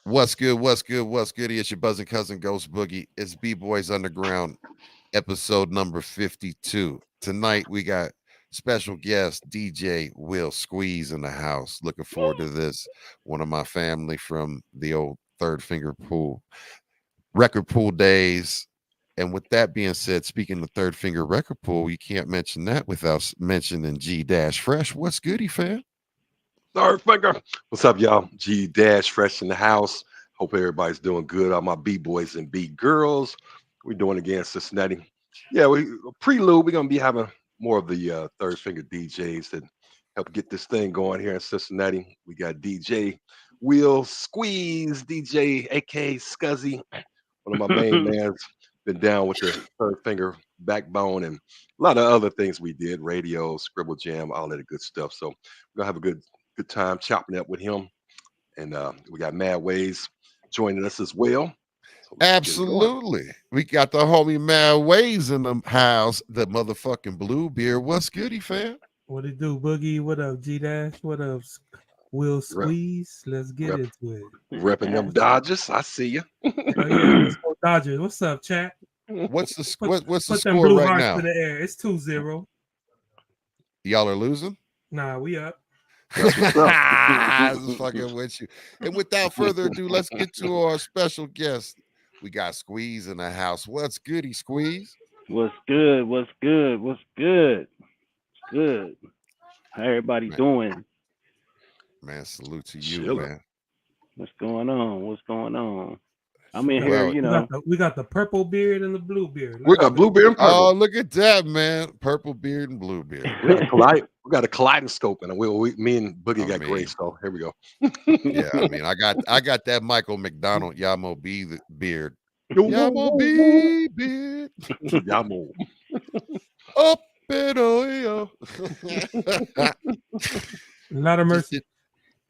What's good? What's good? What's good? It's your buzzing cousin Ghost Boogie. It's B-Boys Underground, episode number 52. Tonight we got special guest DJ Will Squeeze in the house. Looking forward to this. One of my family from the old Third Finger Pool record pool days. And with that being said, speaking of Third Finger Record Pool, you can't mention that without mentioning G Dash Fresh. What's goody, fam? Third finger. What's up, y'all? G Dash Fresh in the house. Hope everybody's doing good. All my B boys and B girls. We're doing again Cincinnati. Yeah, we prelude. We're gonna be having more of the third finger DJs that help get this thing going here in Cincinnati. We got DJ Will Squeeze, DJ AK Scuzzy, one of my main mans. Been down with the third finger backbone and a lot of other things we did, radio, scribble jam, all that good stuff. So we're gonna have a good time chopping up with him. And we got Mad Ways joining us as well. So let's get it going. Absolutely. We got the homie Mad Ways in the house, the motherfucking blue beer. What's goody, fam? What it do, Boogie? What up, G Dash? What up, Will Rep, Squeeze? Let's get rep, into it. repping them Dodgers. I see you. Oh, yeah, let's go Dodgers. What's up, chat? What's the what's the Put them score blue right hearts now? to the air. It's 2-0. Y'all are losing? Nah, we up. I was fucking with you. And without further ado, let's get to our special guest. We got Squeeze in the house. What's goody, Squeeze? What's good? What's good? What's good? Good. How everybody Man, doing? man, salute to you, Chilling. man. What's going on? What's going on? I'm in We here, Well, you got know. we got the purple beard and the blue beard. We got blueberry and purple. oh, look at that, man. Purple beard and blue beard. We got a kaleidoscope, and me and Boogie I got mean, gray. So here we go. yeah, I mean, I got that Michael McDonald Yamo B beard. Yo, whoa, Yamo whoa, whoa. B beard. Y'all move. Up and oh, Lot of mercy.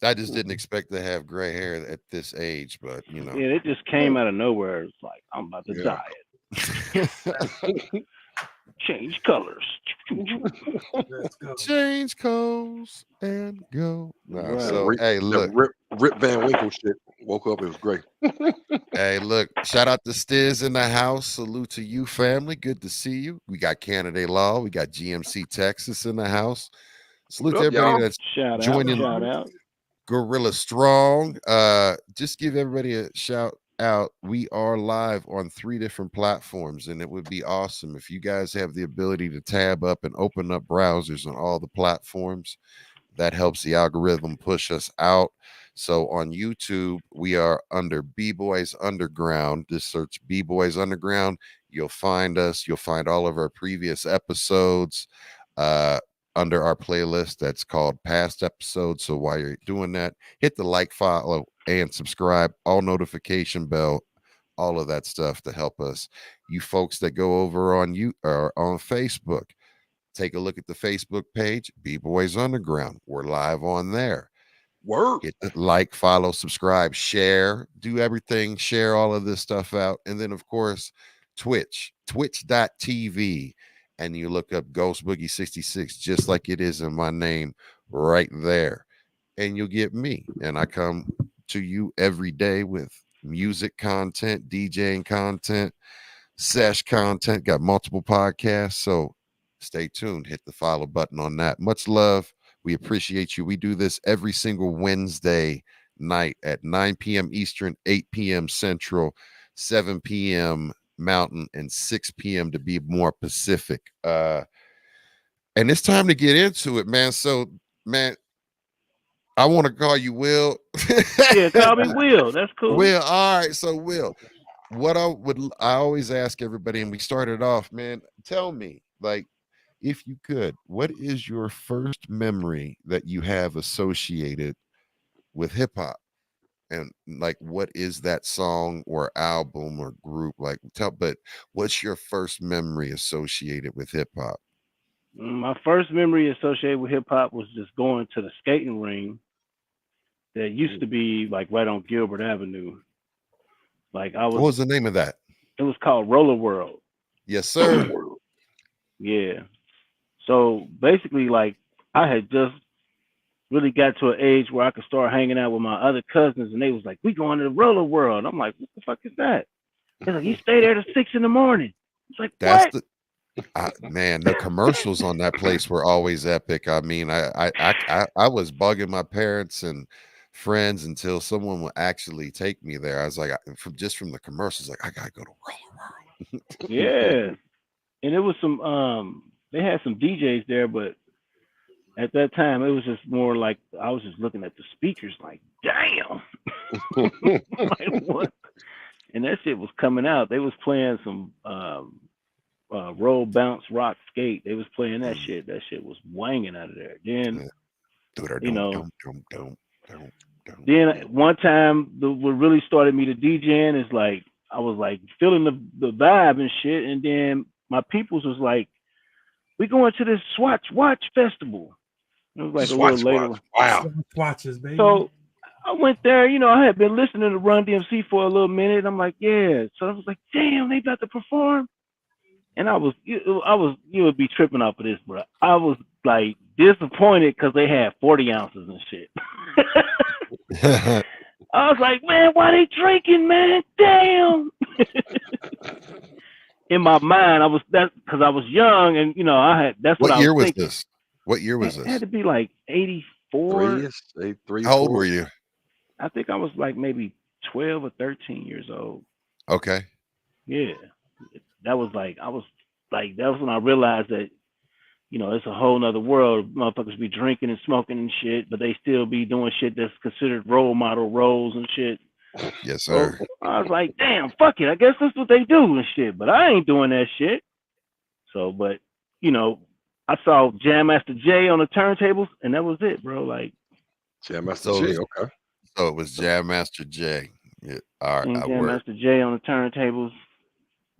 I just didn't expect to have gray hair at this age, but you know. Yeah, it just came out of nowhere. It's like I'm about to Yeah. die. Change colors. Let's go. Change codes and go. Nah, Right. so hey, look, Rip Van Winkle shit. Woke up, it was great. hey, look, shout out to Stiz in the house. Salute to you, family. Good to see you. We got Canada Law, we got GMC Texas in the house. Salute What to up, everybody y'all? that's Shout out, joining shout out. Gorilla Strong. Just give everybody a shout out. We are live on 3 different platforms, and it would be awesome if you guys have the ability to tab up and open up browsers on all the platforms. That helps the algorithm push us out. So on YouTube, we are under B-Boys Underground. Just search B-Boys Underground. You'll find us. You'll find all of our previous episodes. Under our playlist that's called past episodes. So while you're doing that, hit the like, follow, and subscribe, all notification bell, all of that stuff to help us. You folks that go over on you or on Facebook, take a look at the Facebook page, B-Boys Underground. We're live on there. Word. Hit the like, follow, subscribe, share, do everything, share all of this stuff out. And then, of course, twitch.tv. And you look up Ghost Boogie 66, just like it is in my name right there. And you'll get me. And I come to you every day with music content, DJing content, sesh content, got multiple podcasts. So stay tuned. Hit the follow button on that. Much love. We appreciate you. We do this every single Wednesday night at 9 p.m. Eastern, 8 p.m. Central, 7 p.m. Mountain, and 6 p.m. to be more Pacific. And it's time to get into it, man. So, man, I want to call you Will. Yeah, call me Will. That's cool. Will, all right. So, Will, I always ask everybody, and we started off, man, tell me, like, if you could, what is your first memory that you have associated with hip hop? And like, what is that song or album or group? Like, but what's your first memory associated with hip hop? My first memory associated with hip hop was just going to the skating ring that used to be like right on Gilbert Avenue. Like What was the name of that? it was called Roller World. Yes, sir. Yeah. So basically, like I had just really got to an age where I could start hanging out with my other cousins, and they was like, "We going to the roller world." I'm like, "What the fuck is that?" They're like, "You stay there to 6 in the morning." It's like, That's what? the man, the commercials on that place were always epic. I mean, I was bugging my parents and friends until someone would actually take me there. I was like, from the commercials, like I gotta go to Roller World. Yeah. And it was they had some DJs there, but at that time it was just more like I was just looking at the speakers like, damn. Like what? And that shit was coming out. They was playing some roll, bounce, rock, skate. They was playing that shit. That shit was wanging out of there. Then, you know, then one time what really started me to DJing is like I was like feeling the vibe and shit, and then my peoples was like, "We going to this Swatch Watch Festival." It was like a little later. Wow. Watches, baby. So I went there. You know, I had been listening to Run DMC for a little minute. I'm like, yeah. So I was like, damn, they about to perform. And you would be tripping off of this, bro. I was like disappointed because they had 40 ounces and shit. I was like, man, why they drinking, man? Damn. In my mind, that because I was young, and you know, that's what I year was was thinking. this? What year was It this? had to be like 84. How old were you? I think I was like maybe 12 or 13 years old. Okay. Yeah. That was like that was when I realized that, you know, it's a whole nother world. Motherfuckers be drinking and smoking and shit, but they still be doing shit that's considered role model roles and shit. Yes, sir. So I was like, damn, fuck it. I guess that's what they do and shit. But I ain't doing that shit. So, but you know, I saw Jam Master Jay on the turntables, and that was it, bro. Like Jam Master Jay, okay. So it was Jam Master Jay. Yeah. All right. Jam Master Jay on the turntables,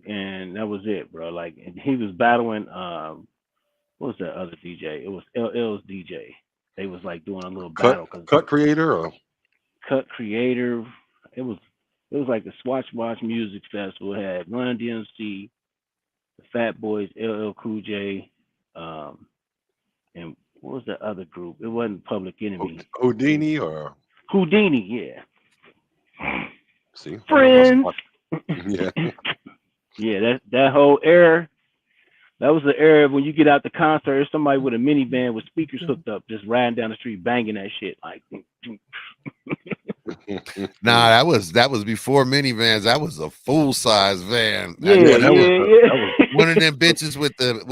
and that was it, bro. Like, and he was battling. What was that other DJ? It was LL's DJ. They was like doing a little battle. Cut Creator or Cut Creator. It was like the Swatch Watch Music Festival. It had Run DMC, the Fat Boys, LL Cool J, and what was the other group? It wasn't Public Enemy. Houdini or Houdini, yeah. See, Friends. Yeah. Yeah, that whole era. That was the era when you get out the concert, there's somebody with a minivan with speakers hooked up, just riding down the street banging that shit. Like, nah, that was before minivans. That was a full size van. Yeah, that was one of them bitches with the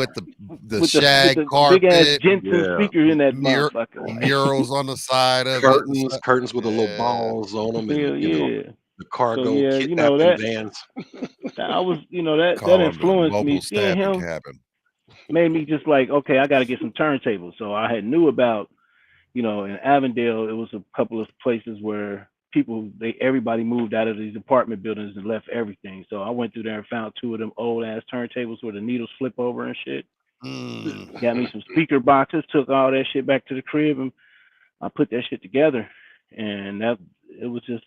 shag the carpet, big ass Jensen speakers in that motherfucker. Murals on the side of curtains with the little balls on them, and you know, the cargo that vans. I was, that influenced me. Seeing him made me just like, okay, I got to get some turntables. So I had knew about, in Avondale, it was a couple of places where everybody moved out of these apartment buildings and left everything. So I went through there and found 2 of them old ass turntables where the needles flip over and shit. Got me some speaker boxes, took all that shit back to the crib, and I put that shit together. And it was just,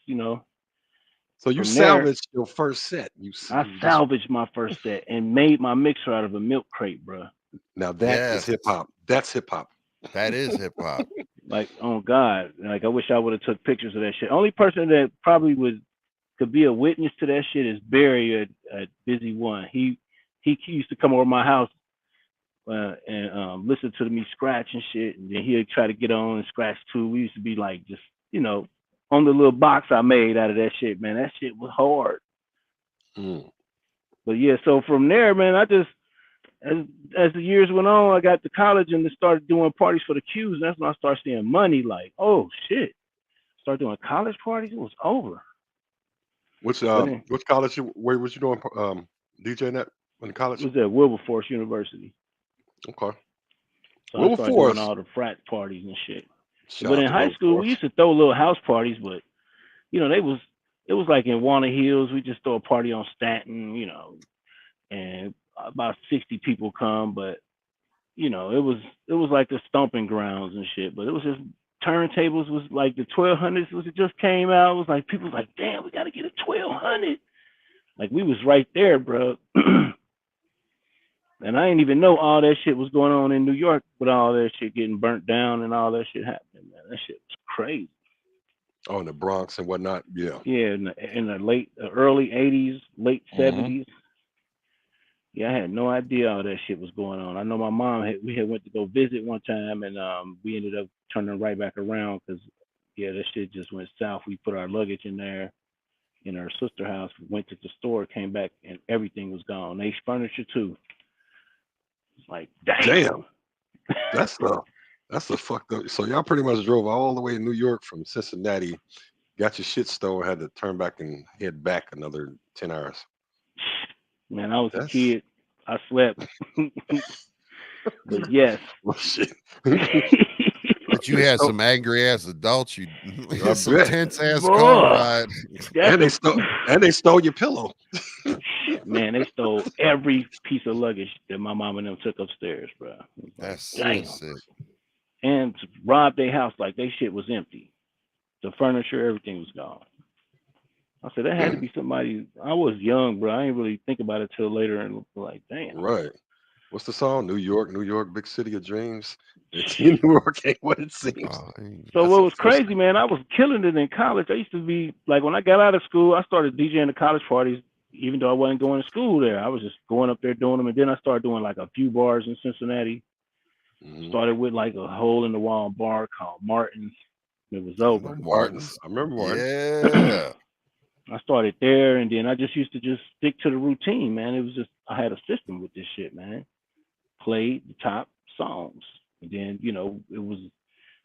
So you salvaged your first set. I salvaged my first set and made my mixer out of a milk crate, bro. Now that is hip hop. That's hip hop. That is hip hop. Like, oh God, like I wish I would have took pictures of that shit. Only person that probably could be a witness to that shit is Barry at Busy One. He used to come over my house and listen to me scratch and shit, and then he'd try to get on and scratch too. We used to be like just on the little box I made out of that shit, man. That shit was hard. But yeah, so from there, man, I just as the years went on, I got to college and started doing parties for the Qs. And that's when I started seeing money. Like, oh shit! Started doing college parties. It was over. Which college? Where was you doing DJing at in college? It was at Wilberforce University. Okay. So I started doing all the frat parties and shit. But in high school, we used to throw little house parties, but it was like in Walnut Hills. We just throw a party on Staten, and about 60 people come, but it was like the stomping grounds and shit. But it was just turntables was like the 1200s was it just came out. It was like people was like, damn, we gotta get a 1200. Like we was right there, bro. And I didn't even know all that shit was going on in New York with all that shit getting burnt down and all that shit happening, man. That shit was crazy. Oh, in the Bronx and whatnot. Yeah. Yeah, in the early 80s, late Hmm. 70s. Yeah, I had no idea all that shit was going on. I know my mom we had went to go visit one time, and we ended up turning right back around because yeah, that shit just went south. We put our luggage in there in our sister house. We went to the store, came back, and everything was gone. They furniture too. It's like Damn. damn. That's a that's a fucked up. So y'all pretty much drove all the way to New York from Cincinnati, got your shit stolen, had to turn back and head back another 10 hours. Man, I was a That's kid. I slept, but yes. well, shit. But you They had stole. some angry ass adults. You I some bet. tense ass car Boy, ride. that's And they the stole. And they stole your pillow. man. They stole every piece of luggage that my mom and them took upstairs, bro. It was like That's so damn, sick. and robbed their house like they shit was empty. The furniture, everything was gone. I said that had to Mm, be somebody. I was young, bro. I didn't really think about it till later, and like, damn, right. What's the song? New York, big city of dreams. It's New York ain't what it seems. Oh, so That's what a was first. crazy, man, I was killing it in college. I used to be like when I got out of school, I started DJing the college parties, even though I wasn't going to school there. I was just going up there doing them, and then I started doing like a few bars in Cincinnati. Hmm. Started with like a hole in the wall bar called Martin's. It was I know over. Martins. Martins. I remember Martins. Yeah. I started there, and then I just used to just stick to the routine, man. It was just I had a system with this shit, man. Played the top songs, and then it was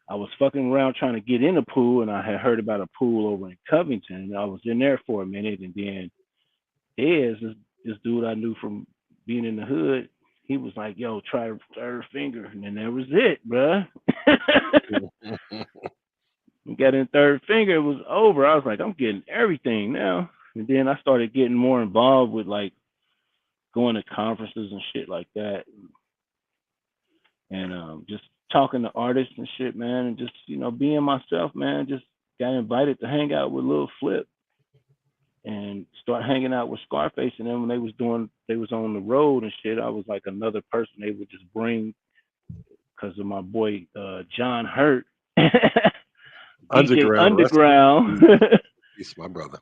I was fucking around trying to get in a pool, and I had heard about a pool over in Covington, and I was in there for a minute, and then this dude I knew from being in the hood, he was like, "Yo, try third finger," and then that was it, bruh. We got in third finger, it was over. I was like, I'm getting everything now. And then I started getting more involved with like going to conferences and shit like that, and just talking to artists and shit, man, and just being myself, man. Just got invited to hang out with Lil Flip and start hanging out with Scarface, and then when they was on the road and shit, I was like another person they would just bring because of my boy John Hurt, DJ Underground. Rest Underground. in peace, my brother.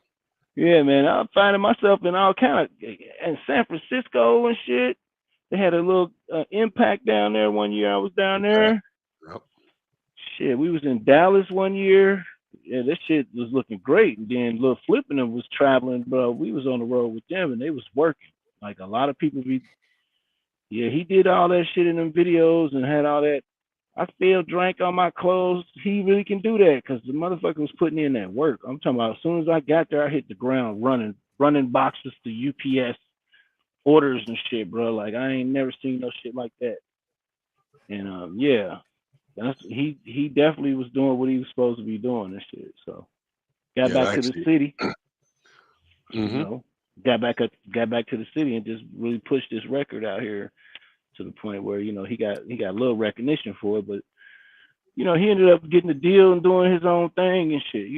Yeah, man, I'm finding myself in all kind of in San Francisco and shit. They had a little impact down there one year. I was down Impact. there. Yep. Shit, we was in Dallas one year. Yeah, that shit was looking great. And then Lil Flip and them was traveling, bro. We was on the road with them, and they was working. Like a lot of people be, yeah, he did all that shit in them videos and had all that. I still drank on my clothes. He really can do that because the motherfucker was putting in that work. I'm talking about as soon as I got there, I hit the ground running boxes to UPS orders and shit, bro. Like I ain't never seen no shit like that. And yeah, that's he definitely was doing what he was supposed to be doing and shit. So got Yeah, back to the actually. city, you Hmm. know, got back to the city and just really pushed this record out here to the point where he got a little recognition for it, but he ended up getting the deal and doing his own thing and shit.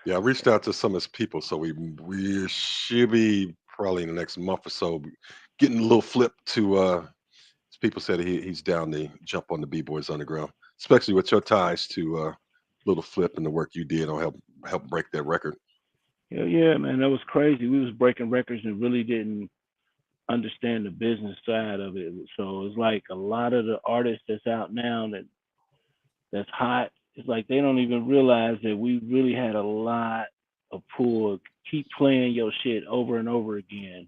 Yeah, I reached out to some of his people, so we should be probably in the next month or so getting a little flip to his people said he's down to jump on the B Boys Underground, especially with your ties to Little Flip and the work you did on help break that record. Hell yeah, man, that was crazy. We was breaking records and really didn't understand the business side of it. So it's like a lot of the artists that's out now that's hot. It's like they don't even realize that we really had a lot of pull. Keep playing your shit over and over again.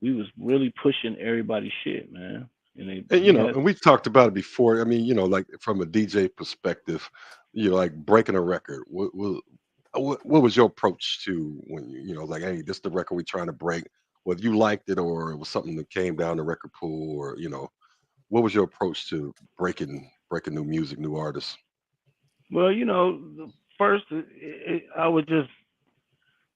We was really pushing everybody's shit, man. And And we had and we've talked about it before. I mean, like from a DJ perspective, like breaking a record. What was your approach to when like, hey, this is the record we're trying to break, whether you liked it or it was something that came down the record pool, or what was your approach to breaking new music, new artists? well, first I would just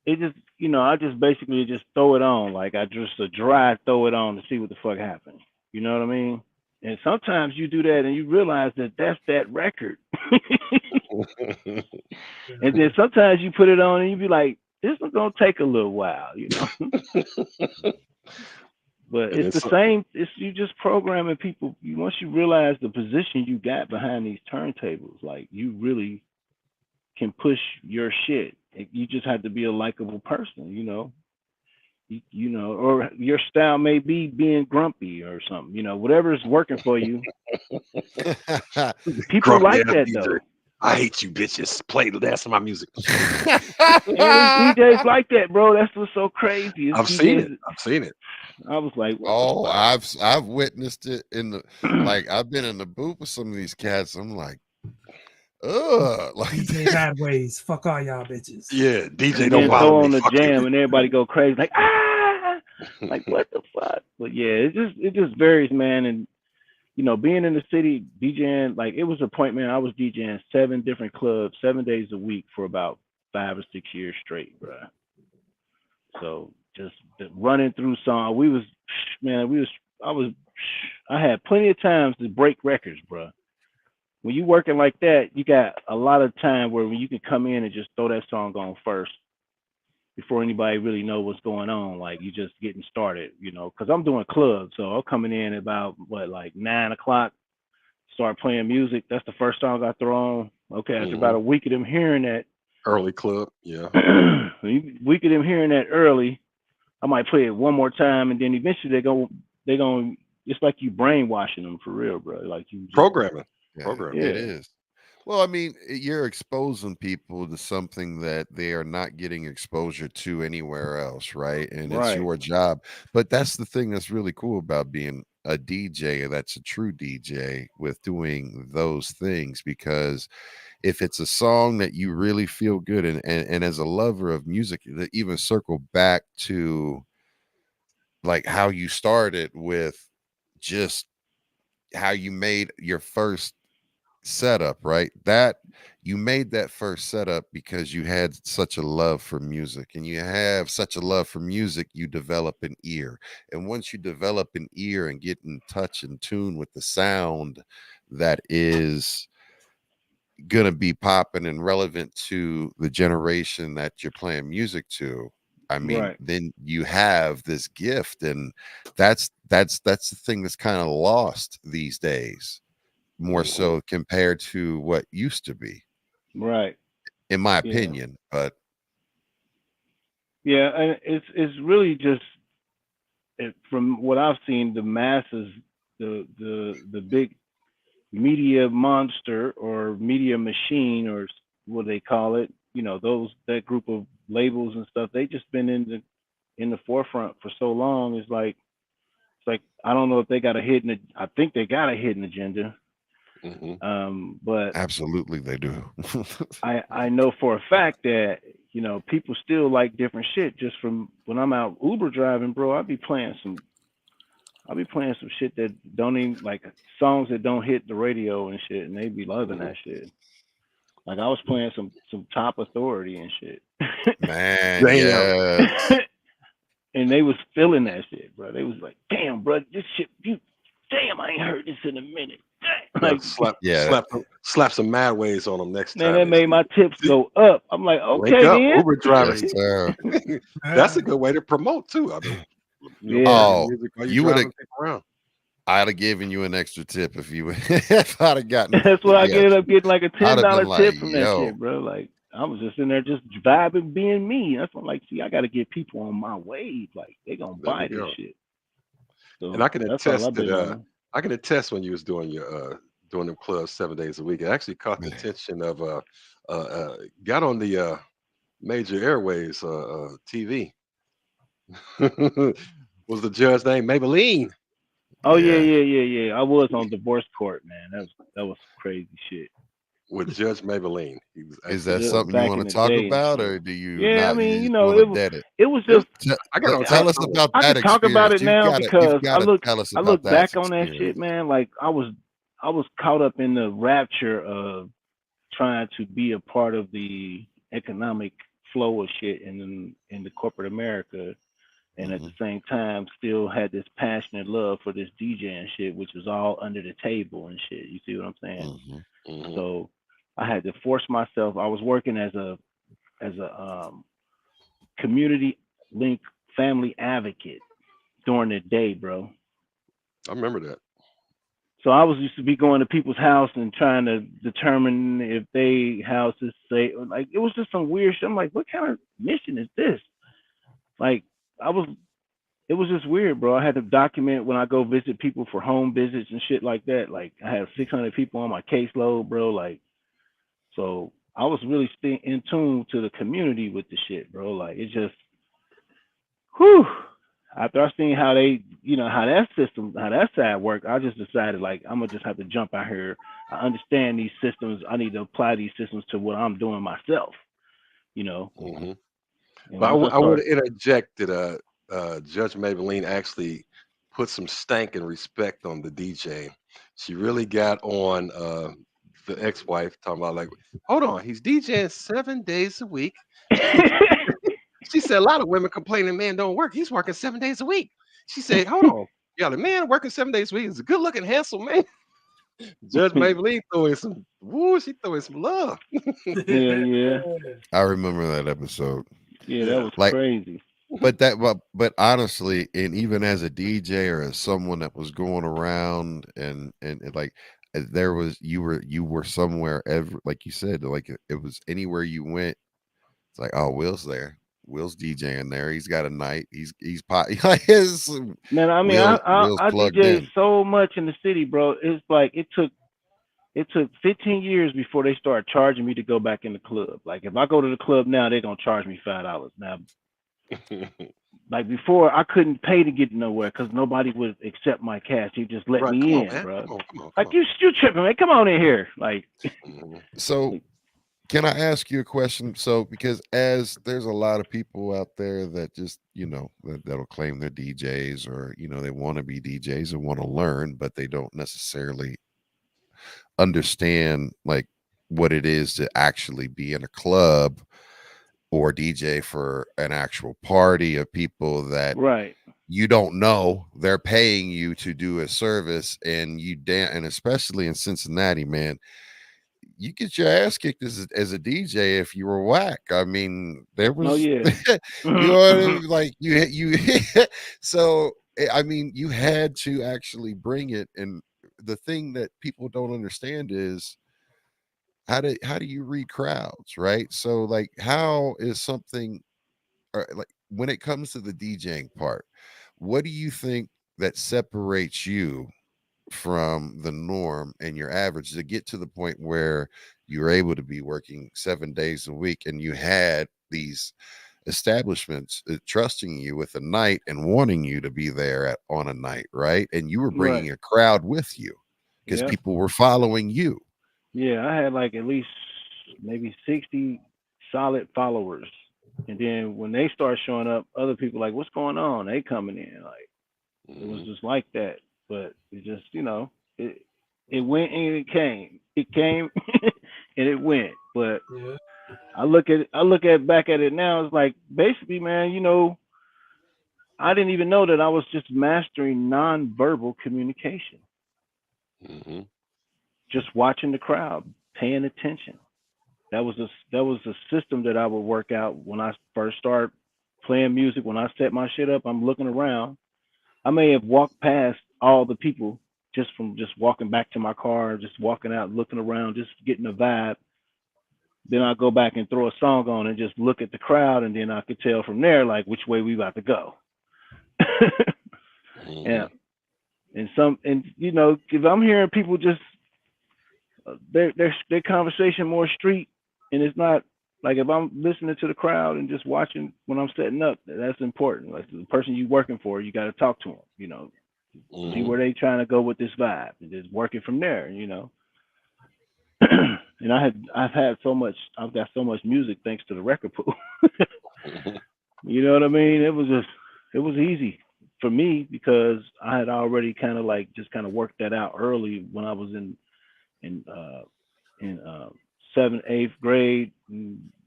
I just basically just throw it on. Like I just a dry throw it on to see what the fuck happens. You know what I mean? And sometimes you do that and you realize that that's that record. And then sometimes you put it on and you be like, this is gonna take a little while, you know. But And it's then the same. It's you just programming people. Once you realize the position you got behind these turntables, like you really can push your shit. You just have to be a likable person, you know. You know, or your style may be being grumpy or something, you know, whatever is working for you. People grumpy like ass that DJ. though. I hate you bitches. Play the last of my music. And there's DJs like that, bro. That's what's so crazy. It's I've seen it. DJs. I've seen it. I was like, what the Oh, fuck? I've witnessed it in the like I've been in the booth with some of these cats. I'm like, like DJ bad ways. Fuck all y'all bitches. Yeah, DJ And don't then bother throw me. on the Fuck jam and everybody go crazy, like like what the fuck? But yeah, it just varies, man. And you know, being in the city DJing, like it was a point, man. I was DJing 7 different clubs, 7 days a week for about 5 or 6 years straight, bro. So just running through song, I had plenty of times to break records, bro. When you working like that, you got a lot of time where you can come in and just throw that song on first before anybody really know what's going on. Like you just getting started, you know, because I'm doing clubs, so I'm coming in about like 9 o'clock, start playing music. That's the first song I throw on. Okay, after about a week of them hearing that, early club, yeah. week of them hearing that early, I might play it one more time, and then eventually they going. It's like you brainwashing them for real, bro. Like you just, Programming. It is. Well, I mean, you're exposing people to something that they are not getting exposure to anywhere else, right? And it's your job. But that's the thing that's really cool about being a DJ, that's a true DJ with doing those things, because if it's a song that you really feel good and as a lover of music, to even circle back to like how you started with just how you made your first setup, right? That you made that first setup because you had such a love for music, and you have such a love for music, you develop an ear. And once you develop an ear and get in touch and tune with the sound that is going to be popping and relevant to the generation that you're playing music to, I mean, then you have this gift. And that's the thing that's kind of lost these days, more so compared to what used to be, right, in my opinion. But yeah, and it's really just from what I've seen, the masses, the big media monster or media machine, or what they call it, you know, that group of labels and stuff, they just been in the forefront for so long. It's like I don't know if they got a hidden. I think they got a hidden agenda. But absolutely they do. I know for a fact that, you know, people still like different shit. Just from when I'm out Uber driving, bro, I'll be playing some shit that don't even, like, songs that don't hit the radio and shit, and they be loving that shit. Like I was playing some Top Authority and shit. Man, yeah. And they was feeling that shit, bro. They was like, damn, bro, this shit, damn, I ain't heard this in a minute. Like, slap some mad ways on them next man, time. that made my tips go up. I'm like, okay, up, then. Uber driver. Yes, that's a good way to promote too. I mean, you would have. I'd have given you an extra tip if you if I'd have gotten. That's what I ended up getting, like a $10 tip from that yo. shit, bro. Like I was just in there just vibing, being me. That's what, like, see, I got to get people on my wave. Like they gonna buy this shit. So and I can attest that. I can attest when you was doing your doing them clubs 7 days a week. It actually caught the attention of got on the major airways TV. Was the judge named Maybelline? Oh yeah. I was on divorce court, man. That was crazy shit. With Judge Maybelline. Is that something you want to talk about, or do you? Yeah, I mean, you know, it was just. Tell us about that. I can talk about it now because I look back on that experience. shit, man. Like I was caught up in the rapture of trying to be a part of the economic flow of shit in the corporate America, and at the same time still had this passionate love for this DJing shit, which was all under the table and shit. You see what I'm saying? So I had to force myself. I was working as a community link family advocate during the day, bro. I remember that. So I was used to be going to people's house and trying to determine if they house is safe. Like it was just some weird shit. I'm like, what kind of mission is this? Like I was, it was just weird, bro. I had to document when I go visit people for home visits and shit like that. Like I have 600 people on my caseload, bro. Like so, I was really in tune to the community with the shit, bro. Like it just, whew. After I seen how they, how that system, how that side worked, I just decided like I'm gonna just have to jump out here. I understand these systems. I need to apply these systems to what I'm doing myself. You know. Mm-hmm. And But once I I want started, to interject that Judge Maybelline actually put some stank and respect on the DJ. She really got on the ex-wife talking about like, hold on, he's DJing 7 days a week. She said a lot of women complaining, man don't work. He's working 7 days a week. She said, hold on, yeah, the man working 7 days a week is a good-looking, handsome man. Judge Maybelline throwing some, woo, she throwing some love. yeah. I remember that episode. Yeah, that was Like, crazy. but honestly, and even as a DJ or as someone that was going around and like there was you were somewhere ever like you said like it was anywhere you went. It's like, oh, Will's there. Will's DJing there. He's got a night. He's pot. Man, I mean, Will's I plugged DJed in. so much in the city, bro. It's like it took 15 years before they started charging me to go back in the club. Like if I go to the club now, they're gonna charge me $5. Now, like before, I couldn't pay to get nowhere because nobody would accept my cash. They just let Right, come me on, in, man. bro. Come on. Like you tripping, man. Come on in here. Like So can I ask you a question? So, because as there's a lot of people out there that just, that'll claim they're DJs or, they want to be DJs and want to learn, but they don't necessarily understand like what it is to actually be in a club or DJ for an actual party of people that right. you don't know. They're paying you to do a service and and especially in Cincinnati, man, you get your ass kicked as a DJ if you were whack. I mean, there Oh was, yeah. you know what I mean? Like you, so I mean, you had to actually bring it. And the thing that people don't understand is how do you read crowds, right? So like, how is something like when it comes to the DJing part, what do you think that separates you from the norm and your average to get to the point where you're able to be working 7 days a week and you had these establishments trusting you with a night and wanting you to be there on a night, right? And you were Right. bringing a crowd with you because Yep. people were following you. Yeah, I had like at least maybe 60 solid followers. And then when they start showing up, other people like, what's going on? They coming in. Like it was just like that. But it just, it went and it came. It came and it went. But Yeah. I look at back at it now, it's like basically, man, I didn't even know that I was just mastering nonverbal communication. Mm-hmm. Just watching the crowd, paying attention. That was a system that I would work out when I first started playing music. When I set my shit up, I'm looking around. I may have walked past all the people just from just walking back to my car, just walking out, looking around, just getting a vibe. Then I go back and throw a song on and just look at the crowd, and then I could tell from there like which way we about to go. Yeah, and if I'm hearing people just their conversation more street, and it's not like if I'm listening to the crowd and just watching when I'm setting up, that's important. Like the person you working for, you got to talk to them. See where they trying to go with this vibe, and just work it from there. And I've got so much music thanks to the record pool. You know what I mean? It was easy for me because I had already kind of like just kind of worked that out early when I was in seventh, eighth grade.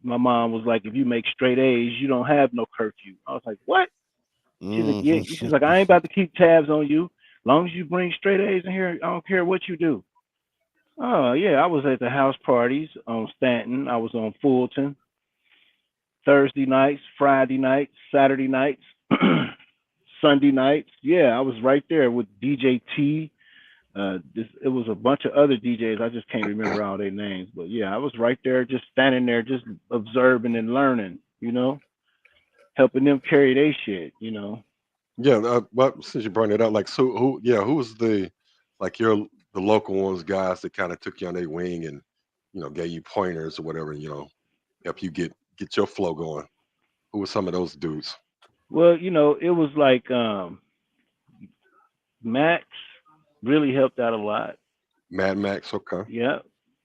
My mom was like, if you make straight A's, you don't have no curfew. I was like, what? She's like, yeah. She's like, I ain't about to keep tabs on you. As long as you bring straight A's in here, I don't care what you do. Oh yeah, I was at the house parties on Stanton. I was on Fulton. Thursday nights, Friday nights, Saturday nights, Sunday nights. Yeah, I was right there with DJ T. It was a bunch of other DJs. I just can't remember all their names, but yeah, I was right there, just standing there, just observing and learning. Helping them carry their shit. Yeah. Well, since you brought it up, like, so who? Yeah, who was the like your the local ones guys that kind of took you on their wing and gave you pointers or whatever. Help you get your flow going. Who were some of those dudes? Well, it was like Max really helped out a lot. Mad Max. Okay. Yeah.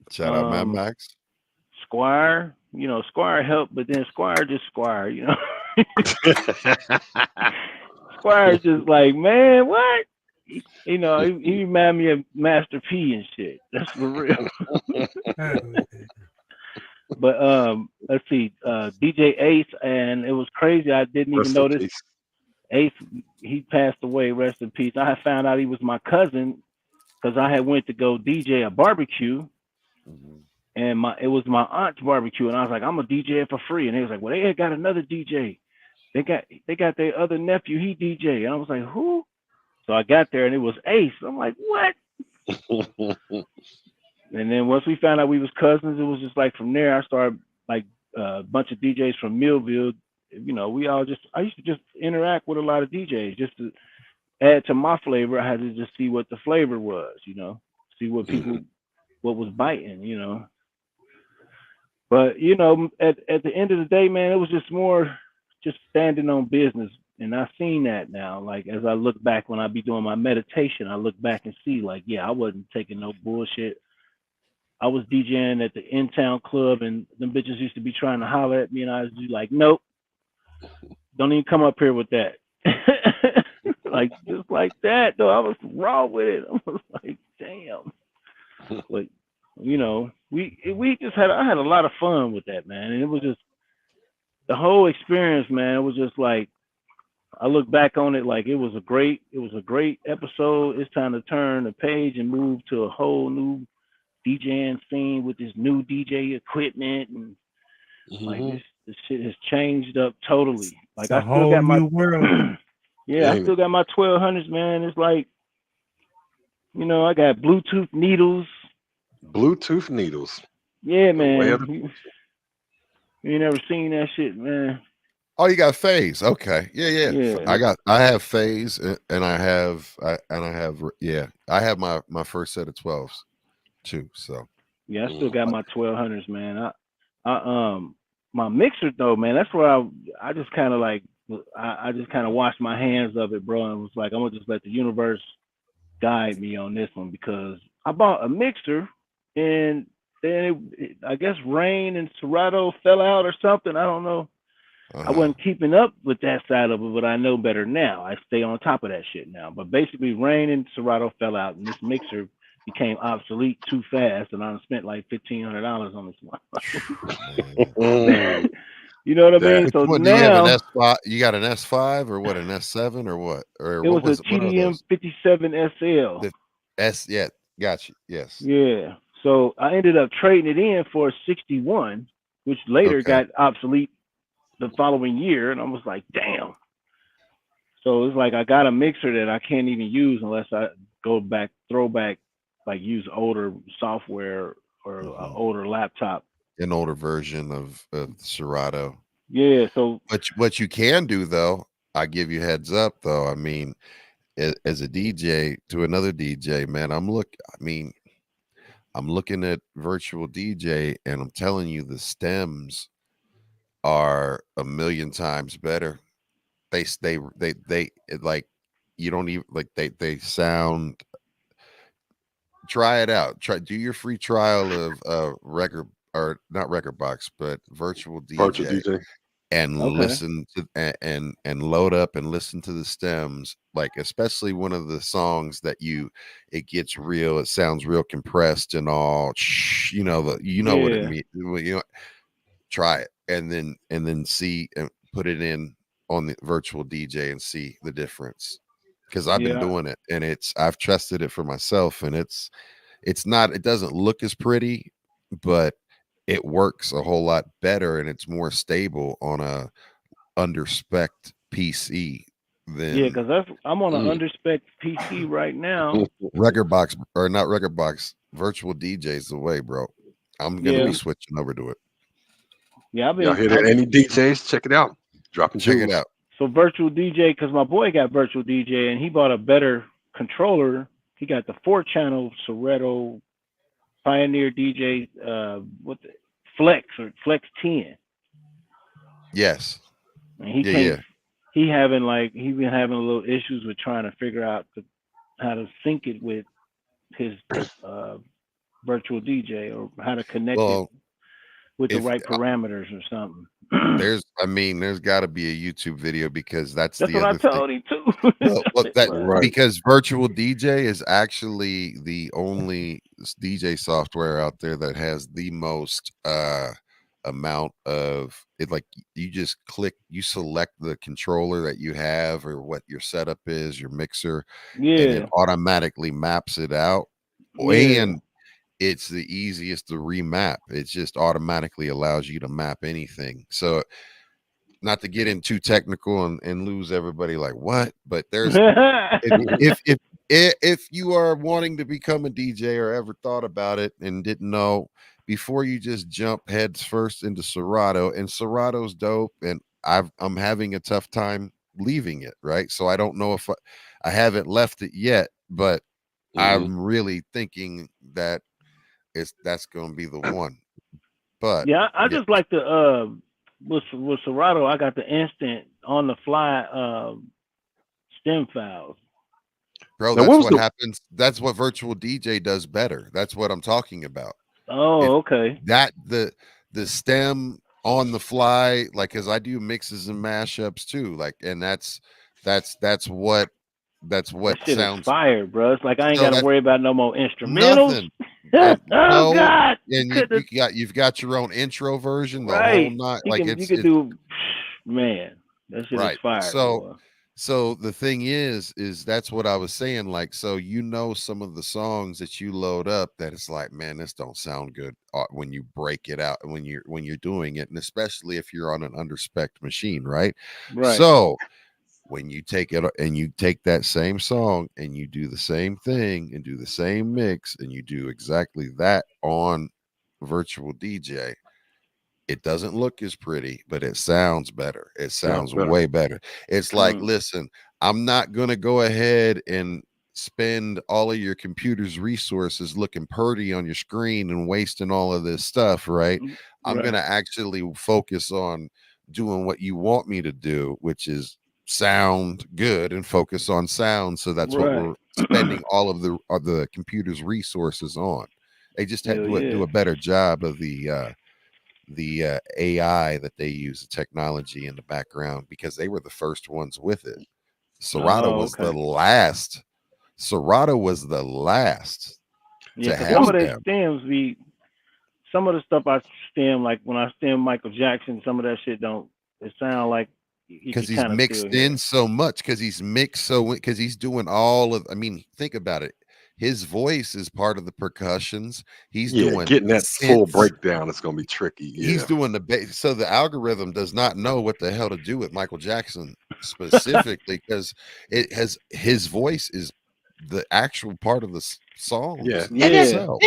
Shout out Mad Um, Max. Squire, Squire helped, but then Squire just Squire. Squire just like, man, what? He reminded me of Master P and shit. That's for real. But let's see, DJ Ace, and it was crazy. I didn't even Rest in notice. peace. Ace, he passed away. Rest in peace. I had found out he was my cousin because I had went to go DJ a barbecue, and it was my aunt's barbecue, and I was like, I'm a DJ for free, and he was like, well, they had got another DJ. They got their other nephew. He DJ, and I was like, who? So I got there, and it was Ace. I'm like, what? And then once we found out we was cousins, it was just like from there I started like a bunch of DJs from Millville. I used to just interact with a lot of DJs just to add to my flavor. I had to just see what the flavor was, see what what was biting. But at the end of the day, man, it was just more just standing on business. And I've seen that now. Like as I look back when I be doing my meditation, I look back and see like, yeah, I wasn't taking no bullshit. I was DJing at the in-town club, and them bitches used to be trying to holler at me, and I was like, nope, don't even come up here with that. Like just like that, though. I was raw with it. I was like, damn. But I had a lot of fun with that, man, and it was just the whole experience, man. It was just like I look back on it like it was a great episode. It's time to turn the page and move to a whole new DJing scene with this new DJ equipment, and like this shit has changed up totally. Like it's a I still whole got my new world. yeah, I still got my 1200s, man. It's like I got Bluetooth needles. Bluetooth needles. Yeah, man. You ain't never seen that shit, man. Oh, you got phase. Okay. Yeah. I have phase and I have my first set of 12s too. So yeah, I still got my 1200s, man. My mixer though, man, that's where I just kind of like I just kind of washed my hands of it, bro, and was like, I'm gonna just let the universe guide me on this one because I bought a mixer and then I guess rain and Serato fell out or something. I don't know. I wasn't keeping up with that side of it, but I know better now. I stay on top of that shit now. But basically, rain and Serato fell out, and this mixer became obsolete too fast, and I spent like $1,500 on this one. You know what I mean? So what, now do you have an S5? You got an S5 or what? An S7 or what? Or it what was a TDM 57 SL. The S, yeah, got you. Yes. Yeah. So I ended up trading it in for a 61, which later got obsolete the following year, and I was like, damn. So it's like I got a mixer that I can't even use unless I throw back, like use older software or an older laptop. An older version of Serato. Yeah. So what you can do though, I give you heads up though. I mean, as a DJ to another DJ, man, I'm looking at virtual DJ and I'm telling you the stems are a million times better. They like you don't even like they sound. Try it out. Do your free trial of record or not record box, but virtual DJ, and listen to and load up and listen to the stems. Like especially one of the songs that it gets real. It sounds real compressed and all. What it means. Try it and then see and put it in on the virtual DJ and see the difference. Because I've been doing it and I've trusted it for myself and it doesn't look as pretty, but it works a whole lot better and it's more stable on a underspec PC Yeah, than because I'm on an underspec PC right now. record box, or not record box. Virtual DJ's the way, bro. I'm gonna be Yeah, switching over to it. yeah. Y'all hear that? Any DJs? Check it out. Dropping Check it jewels. out. So virtual DJ, because my boy got virtual DJ and he bought a better controller. He got the 4-channel Soretto Pioneer DJ, what the Flex or Flex 10. Yes. And he Yeah, can't. yeah. He been having a little issues with trying to figure out how to sync it with his virtual DJ or how to connect it Well, with the if right parameters or something. there's got to be a YouTube video because that's That's the what I other thing. told him too. Well, that Right. because virtual DJ is actually the only DJ software out there that has the most amount of it. Like you just you select the controller that you have or what your setup is, your mixer, and it Yeah, automatically maps it out. yeah. And it's the easiest to remap. It just automatically allows you to map anything. So not to get in too technical and lose everybody like what, but there's if you are wanting to become a DJ or ever thought about it and didn't know, before you just jump heads first into Serato, and Serato's dope, and I'm having a tough time leaving it, right? So I don't know if I haven't left it yet, but I'm really thinking that that's going to be the one. But yeah, I just like the with Serato, I got the instant on the fly stem files. bro, Now, that's what was what the happens. That's what virtual DJ does better. That's what I'm talking about. If Oh, okay. that the stem on the fly, like, because I do mixes and mashups too, like, and that's what That shit is sounds. fire, bro. It's like I ain't So got to that's worry about no more instrumentals. nothing. Oh No, God, and you've got your own intro version, the whole right. night. You Like can it's do, man. That shit is right. fire, boy. So the thing is that's what I was saying. Like, so some of the songs that you load up that it's like, man, this don't sound good when you break it out when you're doing it, and especially if you're on an underspec machine, right? Right. So when you take it and you take that same song and you do the same thing and do the same mix and you do exactly that on virtual DJ, it doesn't look as pretty, but it sounds better. It sounds sounds better? way better. It's like, listen, I'm not going to go ahead and spend all of your computer's resources looking pretty on your screen and wasting all of this stuff, right? I'm going to actually focus on doing what you want me to do, which is sound good and focus on sound. So that's what Right. we're spending all of the computer's resources on. They just had to do Yeah. a better job of the AI that they use, the technology in the background, because they were the first ones with it. Serato Oh, was the okay. last. Serato was the last Yeah, to because some have of their them stems be some of the stuff I stem, like when I stem Michael Jackson, some of that shit don't. It sound like you because can he's kind of still mixed hear in it. so much. Because he's mixed because he's doing all of. I mean, think about it. His voice is part of the percussions. He's Yeah, doing getting that full synths. breakdown is going to be tricky. He's Yeah. doing the bass. So the algorithm does not know what the hell to do with Michael Jackson specifically because it has his voice is the actual part of the Yeah. songs Yeah, itself.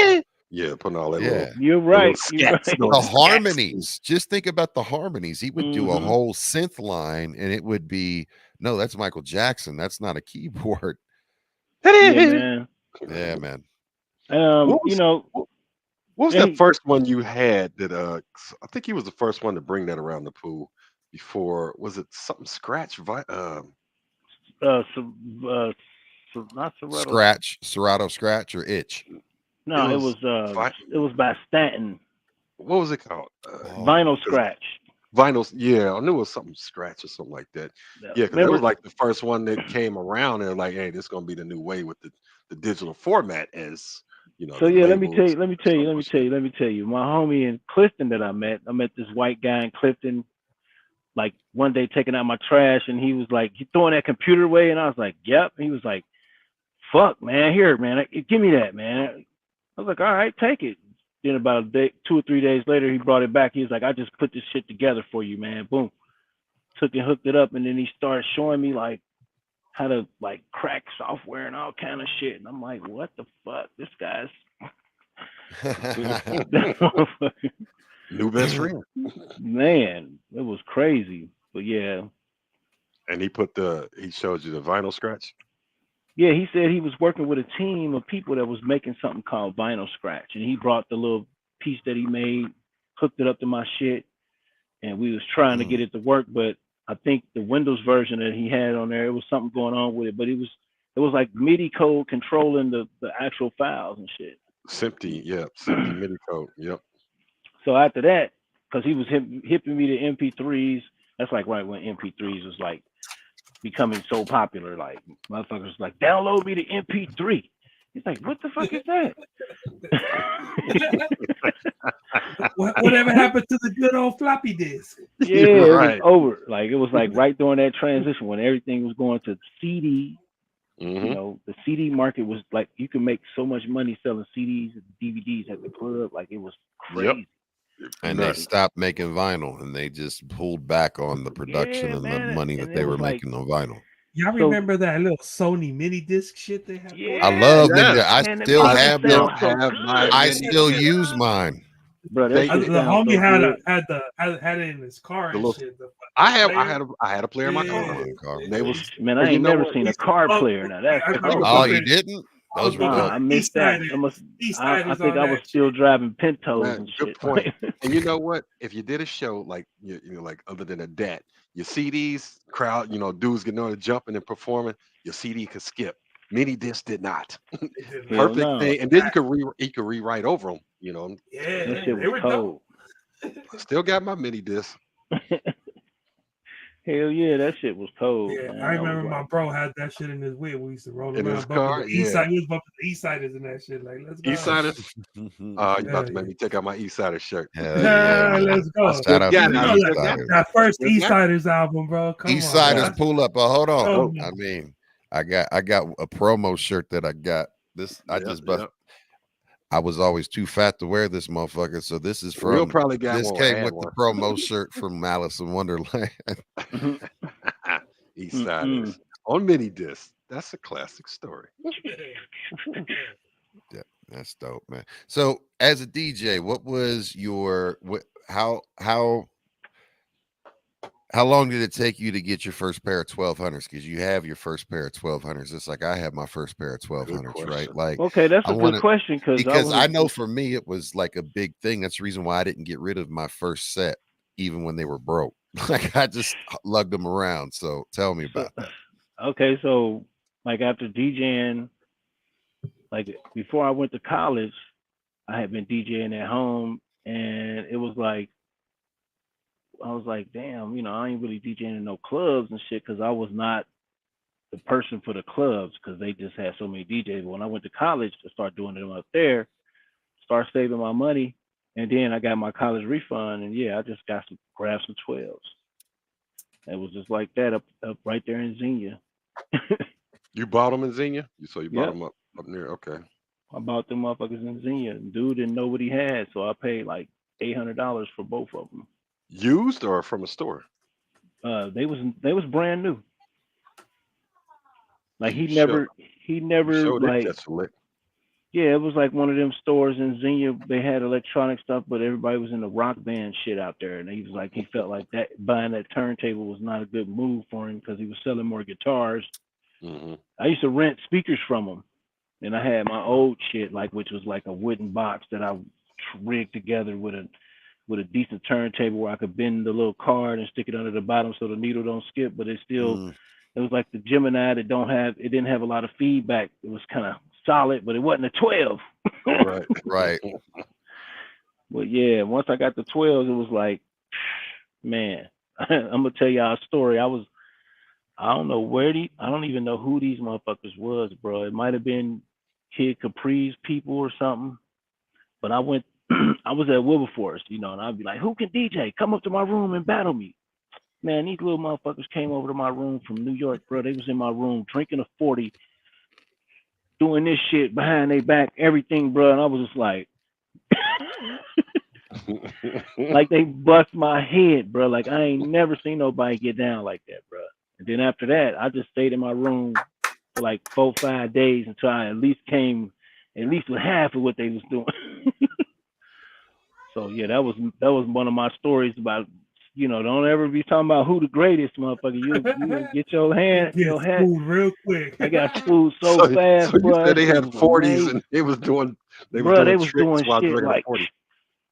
Yeah, putting all that Yeah. you're the little right. You're scats, right. little The scats. harmonies. Just think about the harmonies. He would do a Hmm. whole synth line and it would be no, that's Michael Jackson. That's not a keyboard. Yeah, man. Yeah, man. What You was know, what was that and first one you had that I think he was the first one to bring that around the pool before, was it something scratch so, uh, not Soretto. Scratch, Serato scratch or itch. it No, was vi- it was by Stanton. what was it called? Vinyl Oh, 'Cause Scratch. vinyls, yeah, I knew it was something scratch or something like that. Yeah, because that was Remember? like the first one that came around and like, hey, this is gonna be the new way with the digital format as So the yeah, labels start pushing it. let me tell you. My homie in Clifton that I met this white guy in Clifton. Like one day taking out my trash, and he was like, "You throwing that computer away?" And I was like, "Yep." He was like, "Fuck, man, here, man, give me that, man." I was like, "All right, take it." Then about a day, 2 or 3 days later, he brought it back. He was like, I just put this shit together for you, man. Boom. Took and hooked it up, and then he started showing me like how to like crack software and all kind of shit. And I'm like, what the fuck? This guy's new best friend. Man, it was crazy. But yeah. And he showed you the vinyl scratch? Yeah, he said he was working with a team of people that was making something called vinyl scratch. And he brought the little piece that he made, hooked it up to my shit, and we was trying to get it to work, but I think the Windows version that he had on there, it was something going on with it, but it was like MIDI code controlling the actual files and shit. SMPTE MIDI code. Yep. So after that, because he was hipping me to MP3s, that's like right when MP3s was like becoming so popular, like motherfuckers was like, download me the MP3. He's like, what the fuck is that? Whatever happened to the good old floppy disk? Yeah, right. It was over. Like it was like right during that transition when everything was going to CD. Mm-hmm. You know, the CD market was like you could make so much money selling CDs and DVDs at the club. Like it was crazy. Yep. And they stopped making vinyl, and they just pulled back on the production and the money that they were making on vinyl. Y'all remember that little Sony mini disc shit they had? Yeah, I love them. I still have them. I still use mine. Bro, the homie had it in his car and shit. I had a player in my car. They was, man, I ain't never seen a car player. Now that's you didn't? Those were I missed that. I think I was still driving Pintos and shit. Good point. And you know what? If you did a show like you know, like other than a DAT, your CDs, crowd, you know, dudes getting on the jumping and performing, your CD could skip. Mini disc did not. Perfect thing. And then you could rewrite over them. You know. Yeah, that shit was cold. Still got my mini disc. Hell yeah, that shit was cold. Yeah, man. I remember my bro had that shit in his whip. We used to roll in around his car. He was bumping the Eastsiders and that shit. Like, let's go. Eastsiders. You about to make me take out my Eastsider shirt. Let's go. Shout out to that first Eastsiders album, bro. Come Eastsiders on, pull up. Hold on. I mean, I got a promo shirt that I got. This I was always too fat to wear this motherfucker, so this is from. We'll probably got this came with the promo shirt from Alice in Wonderland. Eastsiders on mini disc. That's a classic story. Yeah, that's dope, man. So, as a DJ, what was your how long did it take you to get your first pair of 1200s? Because you have your first pair of 1200s. It's like I have my first pair of 1200s, right? Like, okay, that's a good question because I know for me it was like a big thing. That's the reason why I didn't get rid of my first set, even when they were broke. Like I just lugged them around. So tell me about that. Okay, so like after DJing, like before I went to college, I had been DJing at home, and it was like. I was like, damn, you know, I ain't really DJing in no clubs and shit because I was not the person for the clubs because they just had so many DJs. But when I went to college to start doing them up there, start saving my money, and then I got my college refund, and yeah, I just grabbed some 12s. It was just like that up right there in Xenia. You bought them in Xenia? So you bought them up near? Okay. I bought them motherfuckers in Xenia. Dude didn't know what he had, so I paid like $800 for both of them. Used or from a store? They was brand new. Like he never like yeah, it was like one of them stores in Xenia. They had electronic stuff, but everybody was in the rock band shit out there, and he was like he felt like that buying that turntable was not a good move for him because he was selling more guitars. Mm-hmm. I used to rent speakers from him, and I had my old shit which was like a wooden box that I rigged together with a decent turntable where I could bend the little card and stick it under the bottom so the needle don't skip, but it still it was like the Gemini that didn't have a lot of feedback. It was kind of solid, but it wasn't a 12. Right. But yeah, once I got the 12s, it was like, man, I'm gonna tell y'all a story. I don't even know who these motherfuckers was, bro. It might have been Kid Capri's people or something, but I was at Wilberforce, you know, and I'd be like, who can DJ? Come up to my room and battle me. Man, these little motherfuckers came over to my room from New York, bro. They was in my room drinking a 40, doing this shit behind their back, everything, bro. And I was just like, Like they bust my head, bro. Like I ain't never seen nobody get down like that, bro. And then after that, I just stayed in my room for like 4-5 days until I at least came at least with half of what they was doing. So yeah, that was one of my stories about, don't ever be talking about who the greatest motherfucker. You get your Get hat. fooled real quick. I got fooled so fast, so you bro. said they had 40s amazing. and they was doing They was tricks doing while shit drinking like a 40.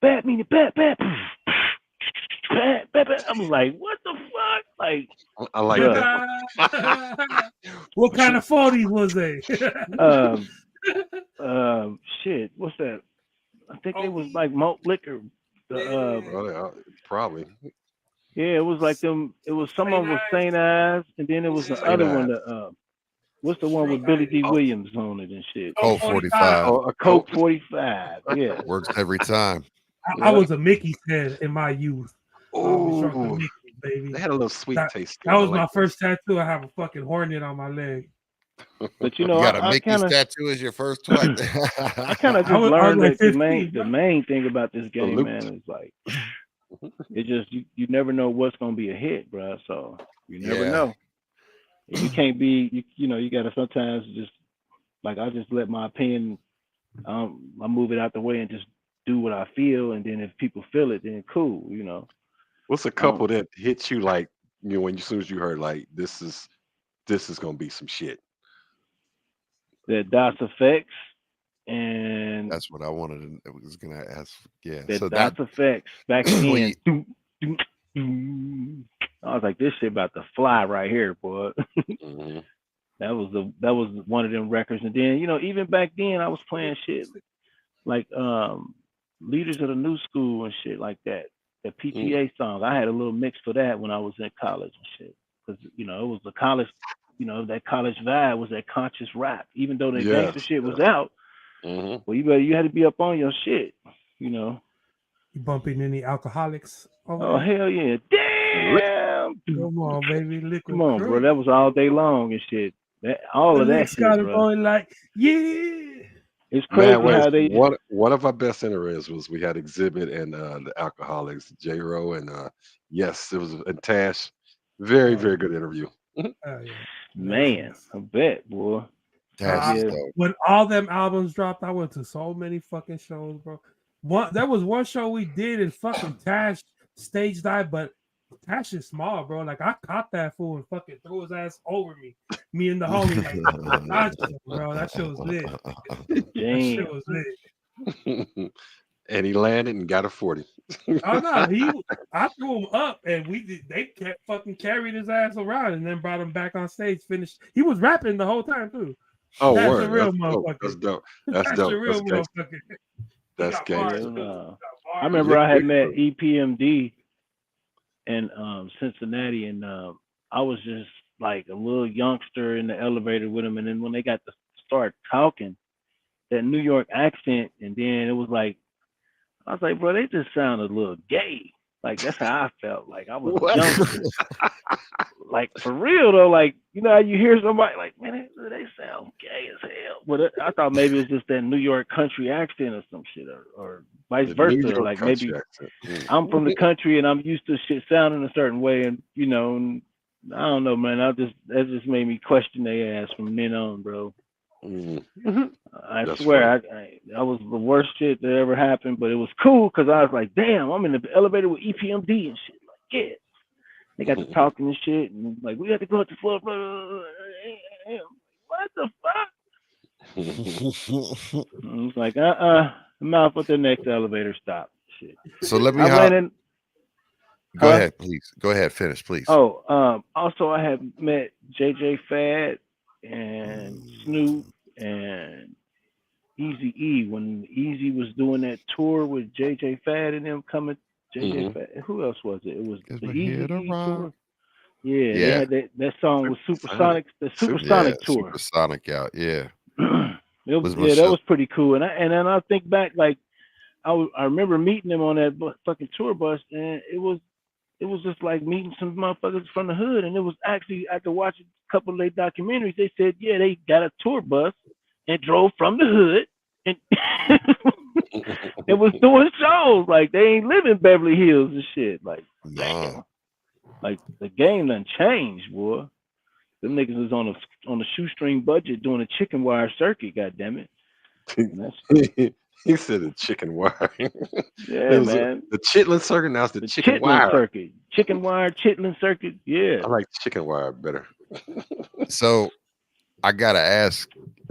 bat meaning bat. I was like, what the fuck? Like, I like bruh. that. What kind of 40s was they? Shit, what's that? I think they was like malt liquor. Probably. Yeah, it was like them. It was some of them was Saint Ives, and then it was the other one. What's the one with Billy D. Williams on it and shit? Colt 45. Oh, a Coke 45. Yeah, works every time. I was a Mickey's head in my youth. Oh, Mickey, baby. they had a little sweet taste. That was my first tattoo. I have a fucking hornet on my leg. But you got a Mickey's tattoo as your first toy. I kind of just learned that the main thing about this game, man, is like it just you never know what's gonna be a hit, bro. So you never know. You can't be you gotta sometimes just like I just let my opinion I move it out the way and just do what I feel, and then if people feel it, then cool, What's a couple that hits you like when as soon as you heard like this is gonna be some shit? That DOS effects, and that's what I wanted. I was gonna ask. Yeah, that so DOS effects back then. I was like, this shit about to fly right here, boy. Mm-hmm. That was one of them records, and then even back then I was playing shit like Leaders of the New School and shit like that. The PTA songs. I had a little mix for that when I was in college and shit, because it was the college. That college vibe was that conscious rap, even though that gangster shit was out. Mm-hmm. Well, you had to be up on your shit, You bumping any alcoholics? Oh hell yeah! Damn! Come on, baby, liquid. Come on, bro. That was all day long and shit. All of that shit, bro. Like, yeah. It's crazy how they. One of our best interviews was we had Exhibit and the Alcoholics, J-Ro, and yes, it was and Tash. Very good interview. Yeah. Man, I bet, boy. When all them albums dropped, I went to so many fucking shows, bro. There was one show we did and fucking Tash stage dive, but Tash is small, bro. Like I caught that fool and fucking threw his ass over me. Me and the homie, like, bro, that shit was lit. That shit was lit. And he landed and got a 40. Oh no, I threw him up and they kept fucking carried his ass around and then brought him back on stage, finished. He was rapping the whole time too. Oh, that's word. A real motherfucker. That's dope. That's dope. A real motherfucker. That's gangster. I remember I had met EPMD in Cincinnati, and I was just like a little youngster in the elevator with him, and then when they got to start talking, that New York accent, and then it was like, I was like, bro, they just sound a little gay. Like that's how I felt. Like I was a youngster. Like for real though, like how you hear somebody like, man, they sound gay as hell. But I thought maybe it's just that New York country accent or some shit, or vice versa. Like maybe I'm from the country and I'm used to shit sounding a certain way, and and I don't know, man. That just made me question their ass from then on, bro. Mm-hmm. I swear, that was the worst shit that ever happened, but it was cool because I was like, damn, I'm in the elevator with EPMD and shit. Like, yeah. They got to talking and shit, and like, we have to go to the floor. What the fuck? I was like, I'm out with the next elevator stop. Shit. So let me go ahead, please. Go ahead, finish, please. Oh, also I have met JJ Fad and Snoop and Easy E when Easy was doing that tour with JJ Fad and them coming. JJ Fad. Who else was it? It was the Easy E tour. Yeah, they had that song with Supersonic, the Supersonic tour. Supersonic out, yeah. That was pretty cool. And then I think back, like I remember meeting them on that fucking tour bus, and it was just like meeting some motherfuckers from the hood. And it was actually, after watching a couple of their documentaries, they said, yeah, they got a tour bus and drove from the hood and and was doing shows. Like they ain't live in Beverly Hills and shit. Like damn. Like the game done changed, boy. Them niggas is on a shoestring budget doing a chicken wire circuit. God damn it. He said the chicken wire. Yeah, man. The chitlin circuit. Now it's the chicken wire circuit. Chicken wire chitlin circuit. Yeah. I like chicken wire better. So I gotta ask.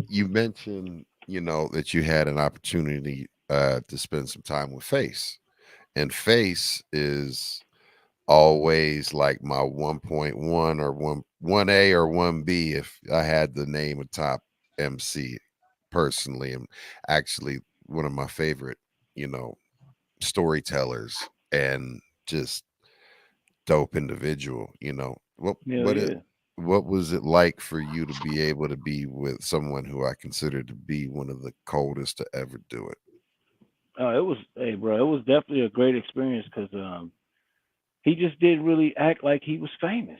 You mentioned, that you had an opportunity to spend some time with Face, and Face is always like my 1.1 or 1A or 1B if I had to name a top MC personally. And actually one of my favorite, storytellers and just dope individual. What was it like for you to be able to be with someone who I consider to be one of the coldest to ever do it? It was definitely a great experience because he just didn't really act like he was famous.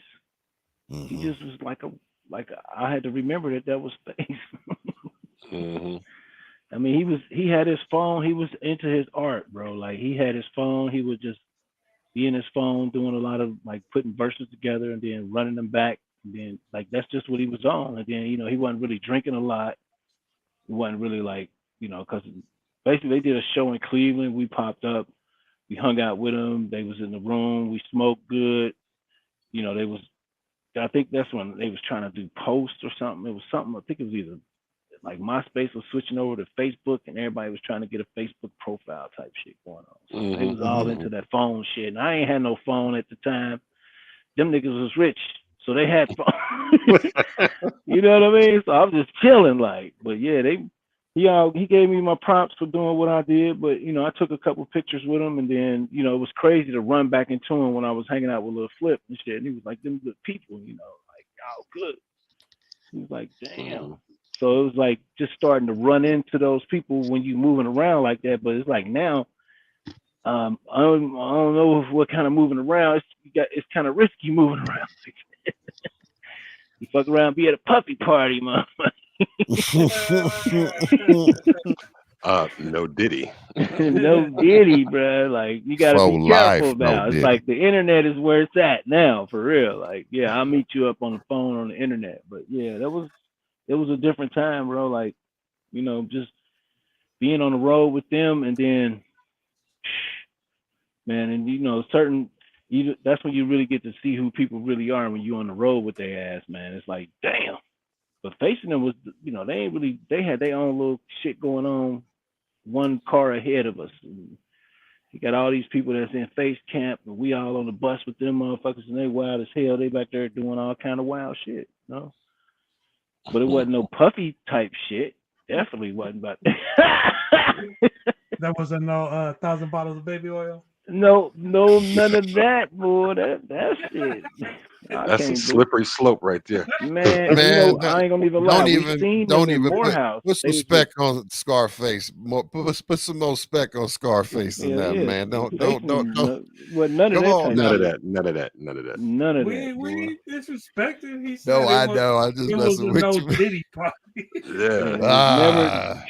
Mm-hmm. He just was like I had to remember that was Face. Mm-hmm. I mean, he had his phone. He was into his art, bro. Like he had his phone. He would just be in his phone doing a lot of like putting verses together and then running them back. And then like that's just what he was on. And then he wasn't really drinking a lot. He wasn't really like because basically they did a show in Cleveland. We popped up. We hung out with them. They was in the room. We smoked good. I think that's when they was trying to do posts or something. It was something. I think it was either like MySpace was switching over to Facebook, and everybody was trying to get a Facebook profile type shit going on. So they was all into that phone shit. And I ain't had no phone at the time. Them niggas was rich, so they had phone. You know what I mean? So I was just chilling, like. But yeah, he gave me my props for doing what I did, but I took a couple pictures with him, and then it was crazy to run back into him when I was hanging out with Lil Flip and shit. And he was like, "Them good people, like y'all good." He was like, "Damn." So it was like just starting to run into those people when you moving around like that. But it's like now, I don't know what kind of moving around. It's kind of risky moving around. You fuck around, be at a puppy party, motherfucker. No Diddy. No Diddy, bro. Like you gotta be careful now. It's like the internet is where it's at now, for real. Like, yeah, I'll meet you up on the phone on the internet. But yeah, it was a different time, bro. Like, just being on the road with them, and then, man, and that's when you really get to see who people really are when you're on the road with their ass, man. It's like, damn. But facing them was, they had their own little shit going on, one car ahead of us. And you got all these people that's in Face Camp, and we all on the bus with them motherfuckers, and they wild as hell. They back there doing all kind of wild shit, But it wasn't no puffy type shit. Definitely wasn't about That wasn't no 1,000 bottles of baby oil. No, none of that, boy. That shit. That's a slippery slope right there. Man, I ain't gonna even lie. Don't even put some spec on Scarface. Put some more spec on Scarface than that, man. Don't. Well, none of that. None of that. We disrespected. He said no, I know. I just messing with you. Diddy party. Yeah.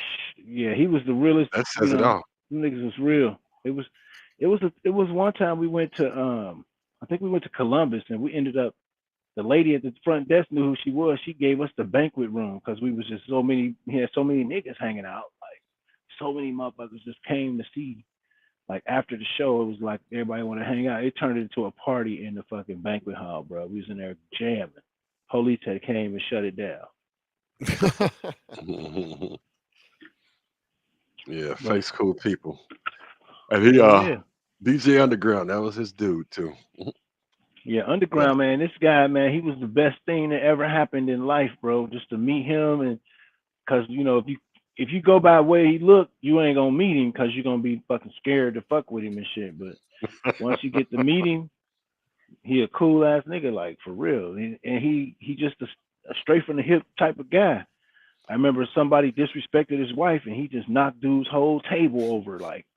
Yeah, he was the realest. That says it all. Niggas was real. It was one time we went to I think we went to Columbus, and we ended up, the lady at the front desk knew who she was. She gave us the banquet room because we was just he had so many niggas hanging out. Like so many motherfuckers just came to see. Like after the show, it was like everybody wanted to hang out. It turned into a party in the fucking banquet hall, bro. We was in there jamming. Police had came and shut it down. Yeah, Face cool people. And he DJ Underground, that was his dude too. Yeah, Underground, man. This guy, man, he was the best thing that ever happened in life, bro. Just to meet him, and because if you go by the way he looked, you ain't gonna meet him because you're gonna be fucking scared to fuck with him and shit. But once you get to meet him, he a cool ass nigga, like for real. And he just a straight from the hip type of guy. I remember somebody disrespected his wife, and he just knocked dude's whole table over, like,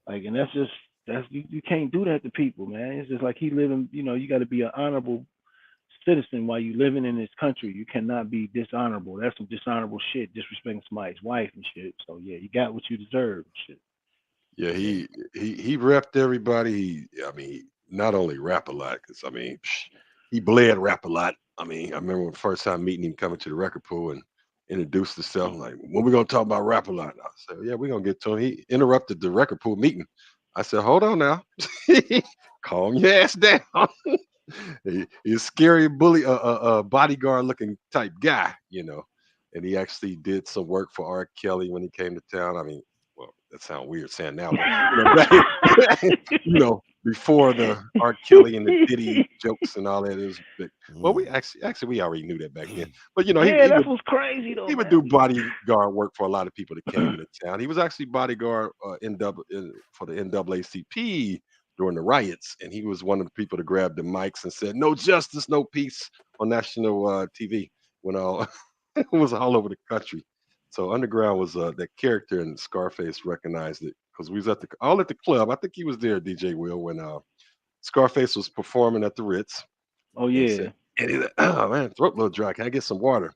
and that's you can't do that to people, man. It's just like he living, you got to be an honorable citizen while you living in this country. You cannot be dishonorable. That's some dishonorable shit, disrespecting somebody's wife and shit. So yeah, you got what you deserve and shit. Yeah, he repped everybody. I mean, not only rap a lot, because I mean, he bled rap a lot. I mean, I remember the first time meeting him coming to the record pool and introduced himself. Like, when we gonna talk about rap a lot? I said, yeah, we're gonna get to him. He interrupted the record pool meeting. I said, hold on now, calm your ass down. He's a scary bully, bodyguard looking type guy, you know. And he actually did some work for R. Kelly when he came to town. I mean, well, that sounds weird saying now, but you know, before the R. Kelly and the Diddy jokes and all that is big. Well, we actually we already knew that back then. But you know, yeah, that's what's crazy though. He would do bodyguard work for a lot of people that came into town. He was actually bodyguard for the NAACP during the riots, and he was one of the people to grab the mics and said, "No justice, no peace" on national TV when all it was all over the country. So Underground was that character, and Scarface recognized it because we was at the club. I think he was there, DJ Will, when Scarface was performing at the Ritz. Oh And he yeah. said, and he's like, "Oh man, throat a little dry. Can I get some water?"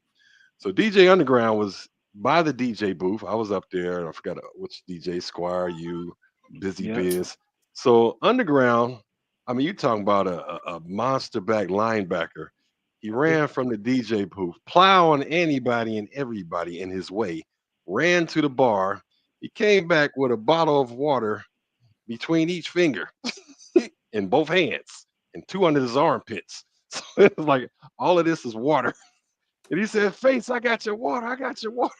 So DJ Underground was by the DJ booth. I was up there, and I forgot which DJ, Squire, you, Busy Biz. So Underground, I mean, you talking about a monster back linebacker. He ran from the DJ booth, plowing anybody and everybody in his way, ran to the bar. He came back with a bottle of water between each finger in both hands and two under his armpits. So it was like, all of this is water. And he said, "Face, I got your water. I got your water."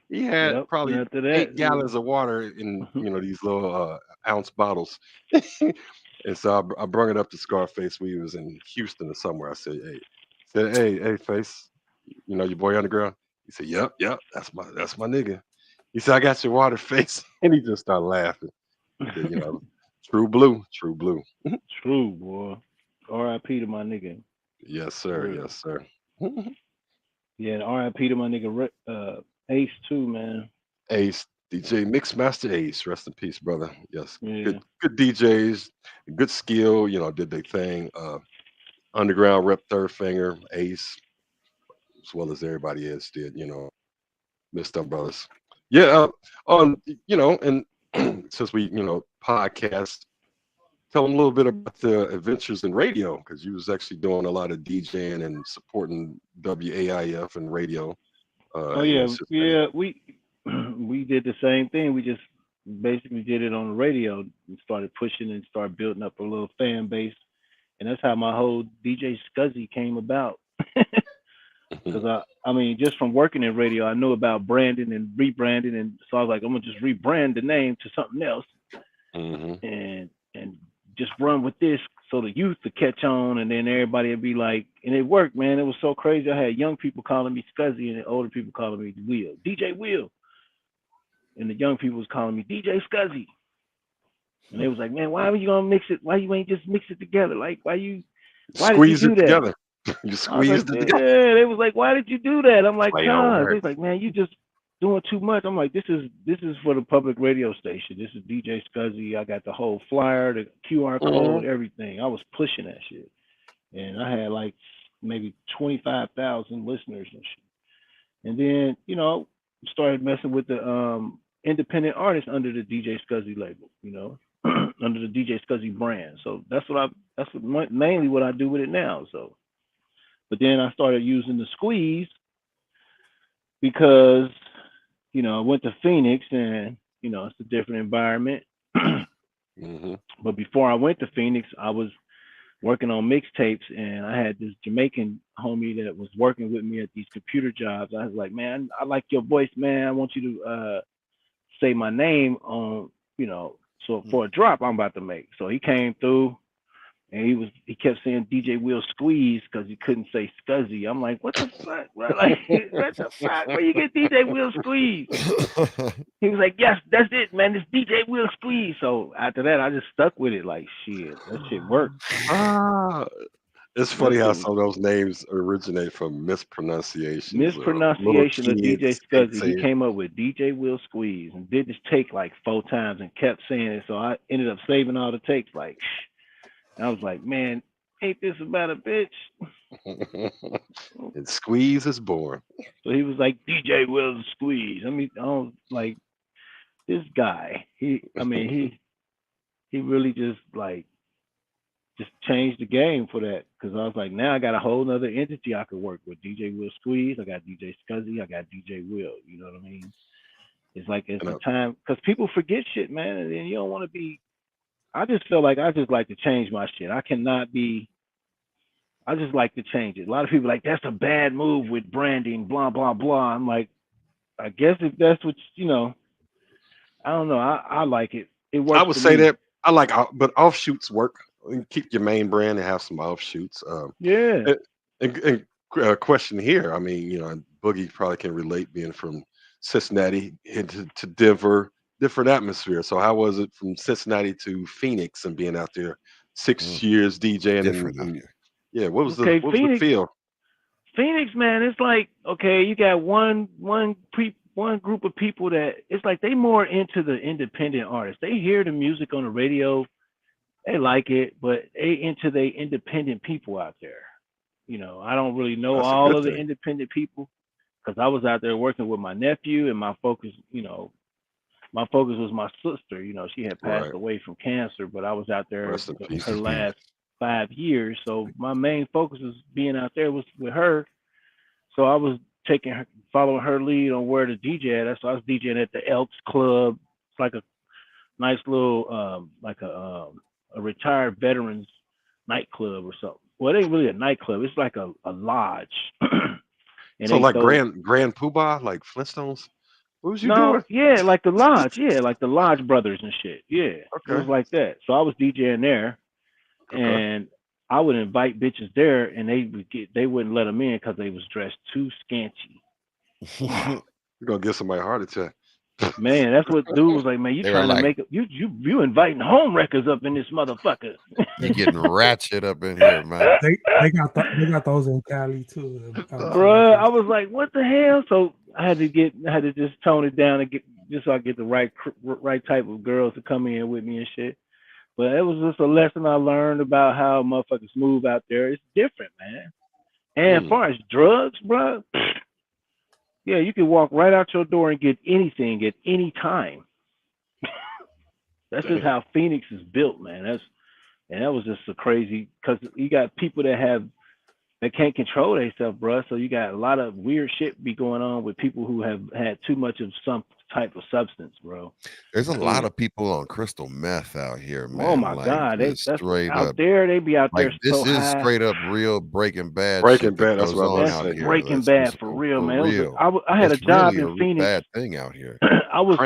He had probably after that, 8 gallons of water in these little ounce bottles. And so I brought it up to Scarface. We was in Houston or somewhere. I said, "Hey, Face, you know your boy Underground?" He said, "Yep, that's my nigga." He said, "I got your water, Face," and he just started laughing. He said, you know, true blue. True, boy. R.I.P. to my nigga. Yes, sir. Yes, sir. Yeah, and R.I.P. to my nigga Ace too, man. Ace, DJ Mixmaster Ace, rest in peace, brother. Yes, Yeah. good DJs, good skill. You know, did they thing. Underground rep Third Finger, Ace, as well as everybody else did. You know, missed them brothers. Yeah. You know, and since we podcast, tell them a little bit about the adventures in radio, because you was actually doing a lot of DJing and supporting WAIF and radio. We did the same thing. We just basically did it on the radio and started pushing and started building up a little fan base, and that's how my whole DJ Scuzzy came about. Because I mean, just from working in radio, I knew about branding and rebranding, and so I was like, I'm gonna just rebrand the name to something else, and just run with this so the youth would catch on, and then everybody would be like, and it worked, man. It was so crazy. I had young people calling me Scuzzy and older people calling me Will, DJ Will, and the young people was calling me DJ Scuzzy, and they was like, man, why are you gonna mix it? Why you ain't just mix it together? Like, why did you do that? Together. You squeezed it together. Yeah, they was like, why did you do that? I'm like, cause they was like, man, you just doing too much. I'm like, this is for the public radio station. This is DJ Scuzzy. I got the whole flyer, the QR code, everything. I was pushing that shit, and I had like maybe 25,000 listeners and shit. And then started messing with the independent artists under the DJ Scuzzy label, under the DJ Scuzzy brand. So that's mainly what I do with it now. So. But then I started using the Squeeze because, I went to Phoenix and, it's a different environment. But before I went to Phoenix, I was working on mixtapes, and I had this Jamaican homie that was working with me at these computer jobs. I was like, man, I like your voice, man. I want you to say my name on, so for a drop I'm about to make. So he came through. And he kept saying DJ Will Squeeze because he couldn't say Scuzzy. I'm like, what the fuck? Like, what the fuck? Where you get DJ Will Squeeze? He was like, yes, that's it, man. It's DJ Will Squeeze. So after that, I just stuck with it. Like, shit, that shit worked. It's funny how some of those names originate from mispronunciation. Mispronunciation of DJ Scuzzy. He came up with DJ Will Squeeze and did this take like 4 times and kept saying it. So I ended up saving all the takes. Like, and I was like, man, ain't this about a bitch? And Squeeze is born. So he was like DJ Will Squeeze. I mean, I don't like this guy. He really just changed the game for that, because I was like, now I got a whole nother entity I could work with. DJ Will Squeeze, I got DJ Scuzzy, I got DJ Will. You know what I mean? It's like it's the time, because people forget shit, man, and then you don't want to be. I just feel like I just like to change my shit. I cannot be. I just like to change it. A lot of people are like, that's a bad move with branding, blah blah blah. I'm like, I guess if that's what I don't know. I like it. It works. I would say that I like, but offshoots work. You can keep your main brand and have some offshoots. Yeah. And question here. I mean, Boogie probably can relate, being from Cincinnati into to Denver, different atmosphere. So how was it from Cincinnati to Phoenix and being out there 6 years DJing? And yeah, what was the feel? Phoenix, man, it's like, okay, you got one group of people that it's like they more into the independent artists. They hear the music on the radio, they like it, but they into the independent people out there. I don't really know all of the independent people, because I was out there working with my nephew, and my focus was my sister. She had passed away from cancer, but I was out there her last 5 years. So my main focus was being out there was with her. So I was following her lead on where to DJ at. So I was DJing at the Elks Club. It's like a nice little, like a retired veterans nightclub or something. Well, it ain't really a nightclub. It's like a lodge. So like Grand Poobah, like Flintstones? What was you doing? Yeah, like the lodge. Yeah, like the Lodge Brothers and shit. Yeah, It was like that. So I was DJing there, and I would invite bitches there, and they wouldn't let them in because they was dressed too scanty. You're gonna give somebody a heart attack. Man, that's what dude was like. Man, you trying to make you inviting home wreckers up in this motherfucker. You getting ratchet up in here, man. They got those in Cali too, Bruh. I was like, what the hell? So I had to just tone it down and just so I get the right type of girls to come in with me and shit. But it was just a lesson I learned about how motherfuckers move out there. It's different, man. And as far as drugs, bro, yeah, you can walk right out your door and get anything at any time. That's just how Phoenix is built, man. That was just so crazy, because you got people that can't control themselves, bro. So you got a lot of weird shit be going on with people who have had too much of some type of substance, bro. There's a lot of people on crystal meth out here, man. Oh my God, that's straight out up there. They be out there. This so is high. straight up real Breaking Bad. Breaking Bad. That's what I was out here. Breaking Bad for real, man. I had a job in Phoenix. Bad thing out here. I was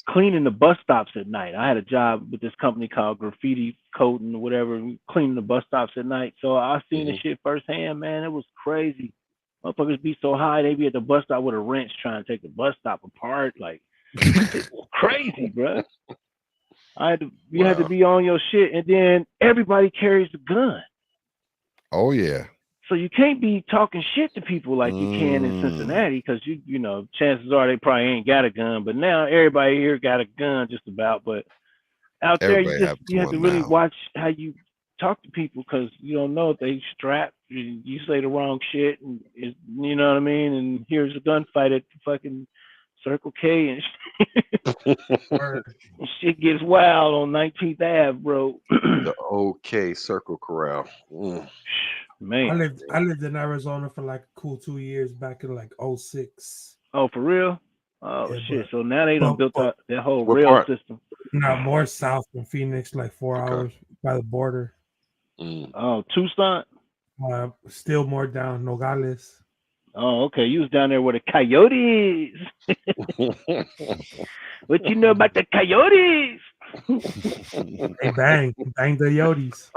cleaning the bus stops at night. I had a job with this company called Graffiti Coating or whatever, cleaning the bus stops at night. So I seen the shit firsthand, man. It was crazy. Motherfuckers be so high, they be at the bus stop with a wrench trying to take the bus stop apart. Like, it was crazy, bro. You had to be on your shit, and then everybody carries a gun. Oh yeah. So you can't be talking shit to people like you can in Cincinnati, because you know, chances are they probably ain't got a gun. But now everybody here got a gun just about. But out there, you have to really watch how you talk to people, because you don't know if they strapped. You say the wrong shit, and you know what I mean. And here's a gunfight at the fucking Circle K, and shit gets wild on 19th Ave, bro. The OK Circle Corral. Man, I lived in Arizona for like a cool 2 years back in like 2006. Oh, for real? Oh shit! So now they done built out that whole rail system. Now more south than Phoenix, like 4 hours by the border. Oh, Tucson. Still more down Nogales. Oh, okay. You was down there with the coyotes. What you know about the coyotes? They bang the yotes.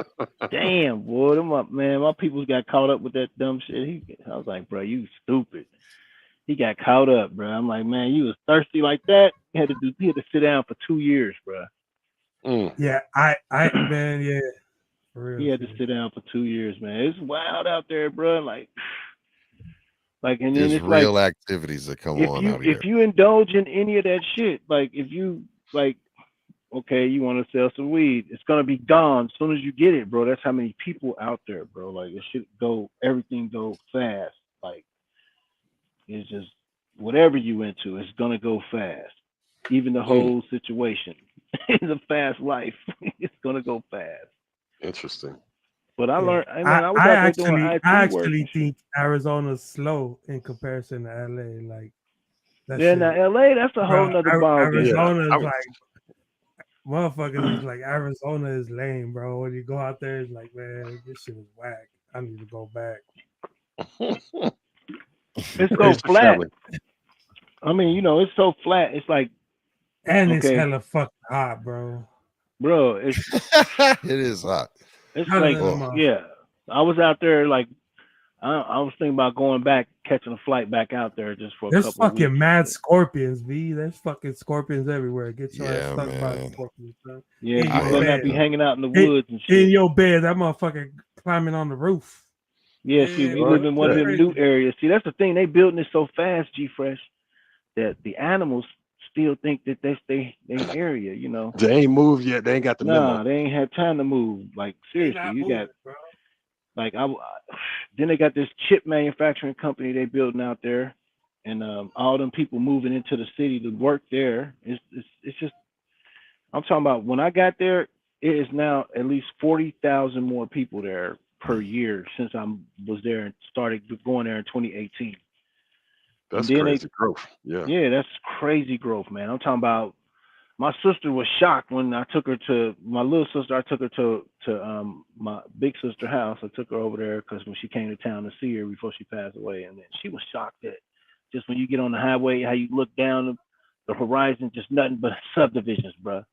Damn, boy, them up, man. My peoples got caught up with that dumb shit. I was like, bro, you stupid. He got caught up, bro. I'm like, man, you was thirsty like that. He had to sit down for 2 years, bro. Yeah, man, yeah. For real, he had to sit down for 2 years, man. It's wild out there, bro. Like, and then there's it's real like, activities that come on out here. If you indulge in any of that shit, like if you like okay, you want to sell some weed. It's gonna be gone as soon as you get it, bro. That's how many people out there, bro. Like it should go, everything go fast. Like it's just whatever you into, it's gonna go fast. Even the whole situation is a fast life. It's gonna go fast. Interesting. But I learned, I mean, I, I was I out there doing actually IT I work. actually think Arizona's slow in comparison to LA. Like that Yeah, shit, now LA, that's a whole bro. nother ball game. Yeah, Arizona I is was, like motherfuckers is like Arizona is lame, bro. When you go out there, it's like, man, this shit is whack. I need to go back. It's so Thanks for flat. family. I mean, you know, it's so flat. It's like, And it's okay, hella fucking hot, bro. bro, it is hot. it's Hotter like, than a motherfucker. yeah. I was out there like, I was thinking about going back, catching a flight back out there just for a There's couple of fucking weeks. mad scorpions, B. There's fucking scorpions everywhere. Get your ass Yeah, stuck by man. scorpions, bro. Yeah, In you your better not bed. be hanging out in the In, woods and in shit. your bed, that motherfucker climbing on the roof. Yeah, see, we live in one of them new areas. See, that's the thing. They building it so fast, G Fresh, that the animals still think that that's their area, you know. They ain't moved yet. They ain't got the Nah, memo. they ain't had time to move. Like They seriously, not you moving, got bro. like then they got this chip manufacturing company they building out there, and all them people moving into the city to work there. It's just I'm talking about when I got there, it is now at least 40,000 more people there per year since I was there and started going there in 2018. That's And then crazy growth. Yeah. yeah, that's crazy growth, man. I'm talking about my sister was shocked when I took her to my little sister. I took her to my big sister house. I took her over there because when she came to town to see her before she passed away, and then she was shocked that just when you get on the highway, how you look down the horizon, just nothing but subdivisions, bro.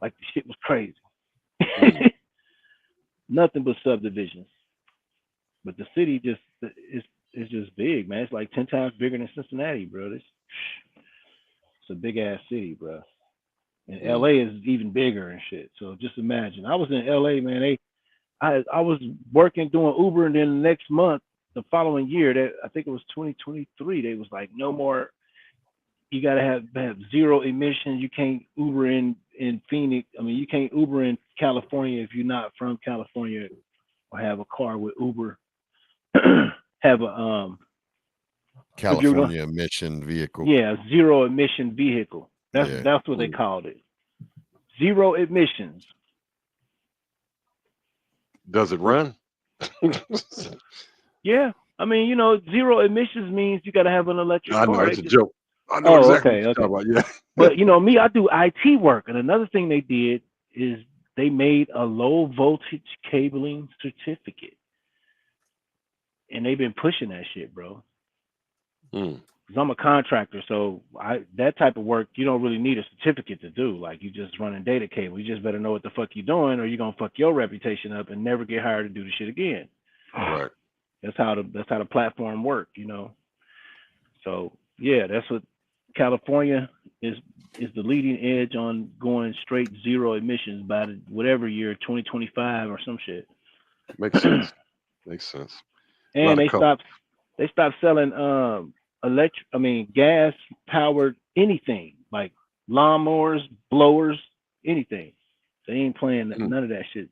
Like the shit was crazy. Nothing but subdivisions. But the city just is just big, man. It's like 10 times bigger than Cincinnati, bro. It's a big ass city, bro. And LA is even bigger and shit. So just imagine. I was in LA, man. I was working doing Uber, and then the next month, the following year, that I think it was 2023, they was like, no more. You gotta have zero emissions. You can't Uber in Phoenix. I mean, you can't Uber in California if you're not from California or have a car with Uber. Have a California emission vehicle. Yeah, zero emission vehicle. Yeah. That's what they called it. Zero emissions. Does it run? Yeah, I mean, you know, zero emissions means you got to have an electric I know car. it's a joke. I know exactly what you're talking about. Yeah. But you know, me, I do IT work, and another thing they did is they made a low voltage cabling certificate, and they've been pushing that shit, bro. Because I'm a contractor, so that type of work you don't really need a certificate to do. Like you just running data cable. You just better know what the fuck you're doing, or you're gonna fuck your reputation up and never get hired to do the shit again. Right. That's how the platform work, you know. So yeah, that's what California is the leading edge on going straight zero emissions by whatever year, 2025 or some shit. Makes sense. Makes sense. And they stopped selling gas powered anything like lawnmowers, blowers, anything. They ain't playing none of that shit.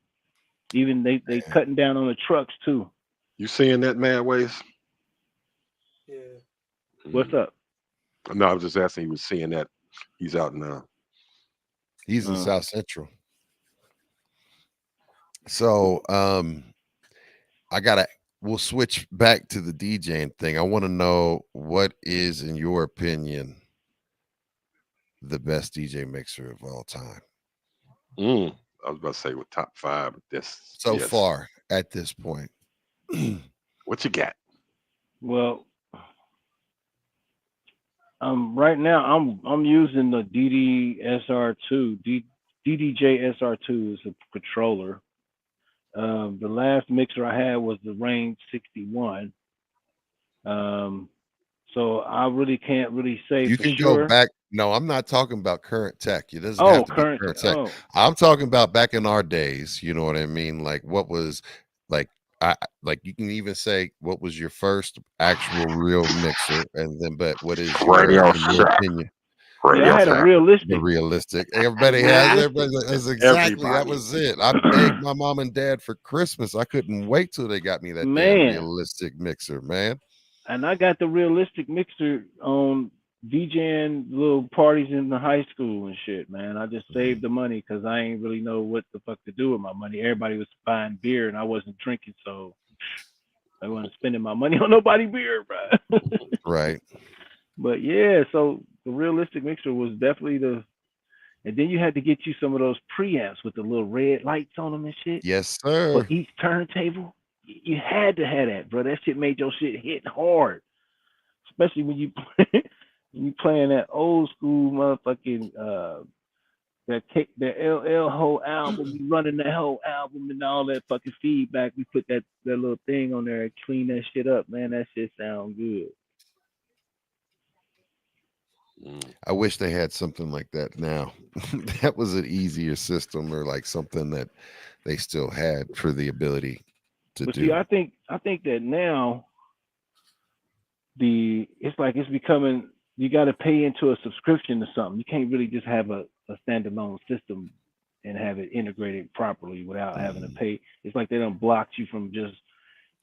Even they cutting down on the trucks too. You seeing that, Mad Ways? Yeah. What's up? No, I was just asking. He was seeing that. He's out now. He's in South Central. So we'll switch back to the DJing thing. I want to know, what is, in your opinion, the best DJ mixer of all time? I was about to say with top 5. This so far at this point. What you got? Well, right now I'm using the DDSR2. DDJ SR2 is a controller. The last mixer I had was the Range 61. So I really can't really say you for can sure. Go back. No, I'm not talking about current tech. It doesn't have to be current tech. I'm talking about back in our days. You know what I mean? Like, what was like? You can even say, what was your first actual real mixer, and then, but what is your opinion? Yeah, I had a realistic. The realistic. Everybody has. That's exactly. That was it. I begged my mom and dad for Christmas. I couldn't wait till they got me that damn realistic mixer, man. And I got the realistic mixer on DJing little parties in the high school and shit, man. I just saved the money because I ain't really know what the fuck to do with my money. Everybody was buying beer and I wasn't drinking, so I wasn't spending my money on nobody beer, bro. Right. But yeah, so the realistic mixer was definitely and then you had to get you some of those preamps with the little red lights on them and shit. Yes, sir. For each turntable. You had to have that, bro. That shit made your shit hit hard. Especially when you playing that old school motherfucking that LL whole album, we running that whole album and all that fucking feedback. We put that little thing on there and clean that shit up, man. That shit sound good. I wish they had something like that now. That was an easier system, or like something that they still had for the ability to do. See, I think that now it's becoming, you got to pay into a subscription to something. You can't really just have a standalone system and have it integrated properly without having to pay. It's like they done blocked you from just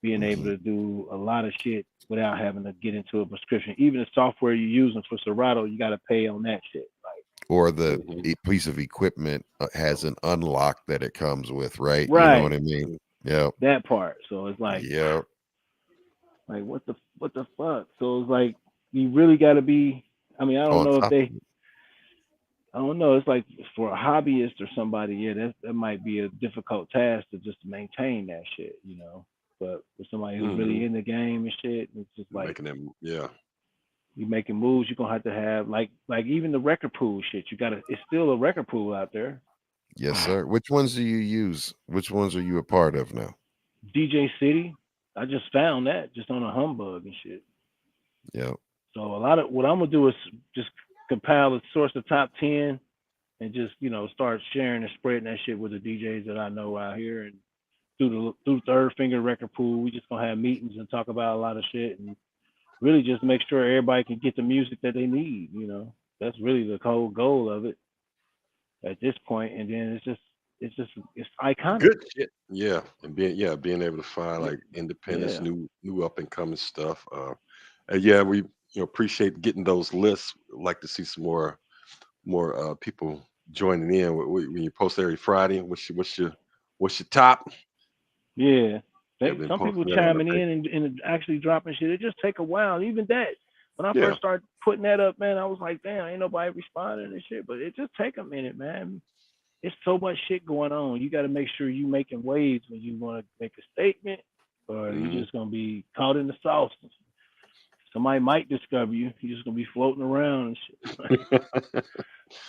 being able to do a lot of shit without having to get into a prescription. Even the software you're using for Serato, you got to pay on that shit. Like, or the piece of equipment has an unlock that it comes with, right? Right. You know what I mean? Yeah. That part. So it's like, yeah. Like what the fuck? So it's like you really got to be. I mean, I don't know if they. I don't know. It's like for a hobbyist or somebody, yeah, that might be a difficult task to just maintain that shit, you know. But for somebody who's really in the game and shit, it's just like making them, yeah. You making moves, you're gonna have to have like even the record pool shit. It's still a record pool out there. Yes, sir. Which ones do you use? Which ones are you a part of now? DJ City. I just found that just on a humbug and shit. Yeah. So a lot of what I'm gonna do is just compile a source of top 10 and just, start sharing and spreading that shit with the DJs that I know out here, and through Third Finger Record Pool, we just gonna have meetings and talk about a lot of shit and really just make sure everybody can get the music that they need, That's really the whole goal of it at this point. And then it's iconic. Good shit. Yeah. And being able to find like independence, new up and coming stuff. Yeah, we appreciate getting those lists. Like to see some more people joining in when you post every Friday. What's your top? Yeah. Some people chiming in and actually dropping shit. It just take a while. Even that, when I first started putting that up, man, I was like, damn, ain't nobody responding and shit. But it just take a minute, man. It's so much shit going on. You got to make sure you making waves when you want to make a statement, or you're just gonna be caught in the sauce. Somebody might discover you. You're just gonna be floating around and shit.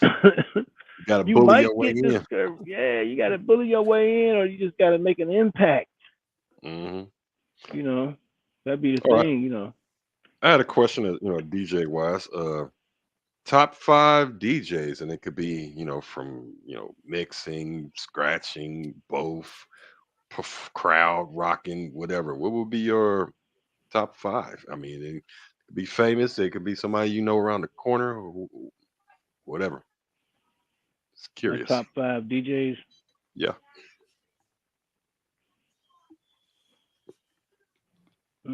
You gotta bully your way in. Yeah, you gotta bully your way in, or you just gotta make an impact. That'd be the thing. I had a question, DJ wise. Top 5 DJs, and it could be, from mixing, scratching, both, crowd rocking, whatever. What would be your top 5? I mean, it could be famous. It could be somebody around the corner, or whatever. It's curious. Like top 5 DJs. Yeah. Let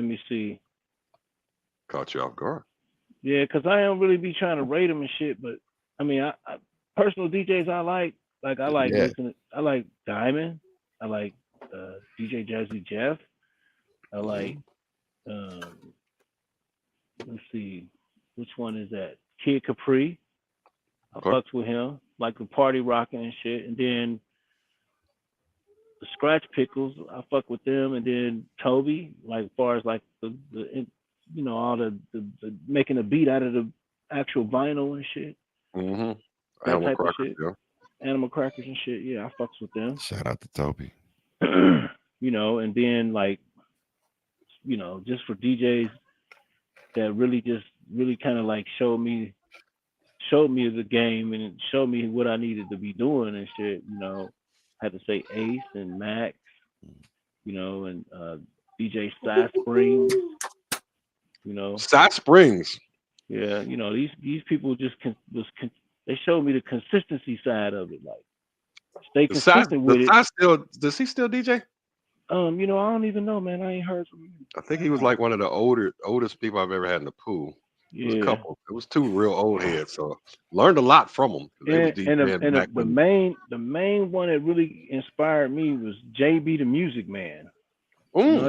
me see. Caught you off guard. Yeah, because I don't really be trying to rate them and shit, but I mean, I personal DJs I like listening. I like Diamond. I like DJ Jazzy Jeff. I like let's see, which one is that? Kid Capri. I fucks with him, like the party rocking and shit. And then the Scratch Pickles, I fuck with them. And then Toby, like as far as like the all the making a beat out of the actual vinyl and shit. Animal Crackers, yeah. Animal Crackers and shit. Yeah, I fucks with them. Shout out to Toby. And then like, just for DJs that really kind of like showed me the game and showed me what I needed to be doing and shit. Had to say Ace and Max, and DJ Side Springs. Side Springs. Yeah, you know, these people just they showed me the consistency side of it. Like, stay consistent with it. Does he still DJ? You know, I don't even know, man. I ain't heard from him. I think he was like one of the oldest people I've ever had in the pool. It was a Yeah. couple. It was two real old heads, so learned a lot from them. They was DJing back the when. main one that really inspired me was JB the Music Man. You know,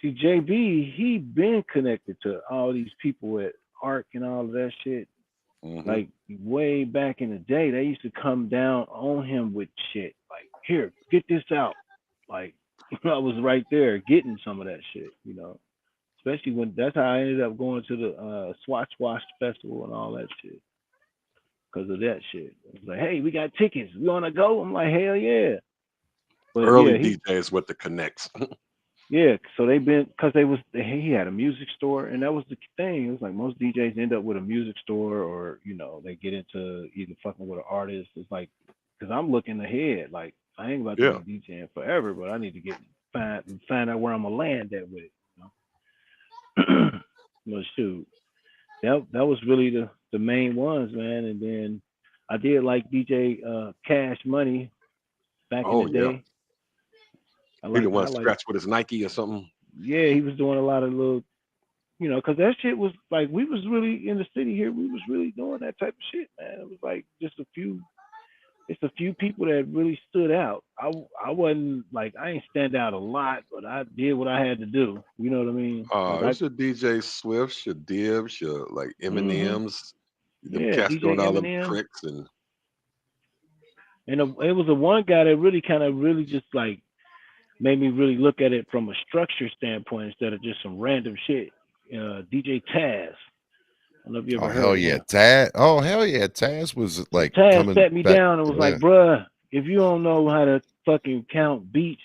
see, JB, he been connected to all these people at Arc and all of that shit. Like way back in the day, they used to come down on him with shit. Like, here, get this out. Like, I was right there getting some of that shit, you know. Especially when that's how I ended up going to the Swatch Wash Festival and all that shit. Because of that shit. It was like, hey, we got tickets. We wanna go? I'm like, hell yeah. But Early yeah, DJs with the connects. yeah, so because he had a music store, and that was the thing. It was like most DJs end up with a music store, or you know, they get into either fucking with an artist. It's like, because I'm looking ahead, like I ain't about to be DJing forever, but I need to find out where I'm gonna land at with it. You know? Well, shoot, that was really the main ones, man. And then I did like DJ Cash Money back in the day. He the one scratch with his Nike or something. Yeah, he was doing a lot of little, you know, because that shit was like, we was really in the city here. We was really doing that type of shit, man. It was like just a few people that really stood out. I wasn't like, I ain't stand out a lot, but I did what I had to do. You know what I mean? It's your DJ Swifts, your Dibs, your like Eminems, them cats DJ doing all them Eminem. tricks and it was the one guy that really kind of really just like made me really look at it from a structure standpoint instead of just some random shit. DJ Taz. I don't know if you ever heard hell of yeah, him. Taz. Oh hell yeah, Taz was like Taz sat me down and was like, bruh, if you don't know how to fucking count beats,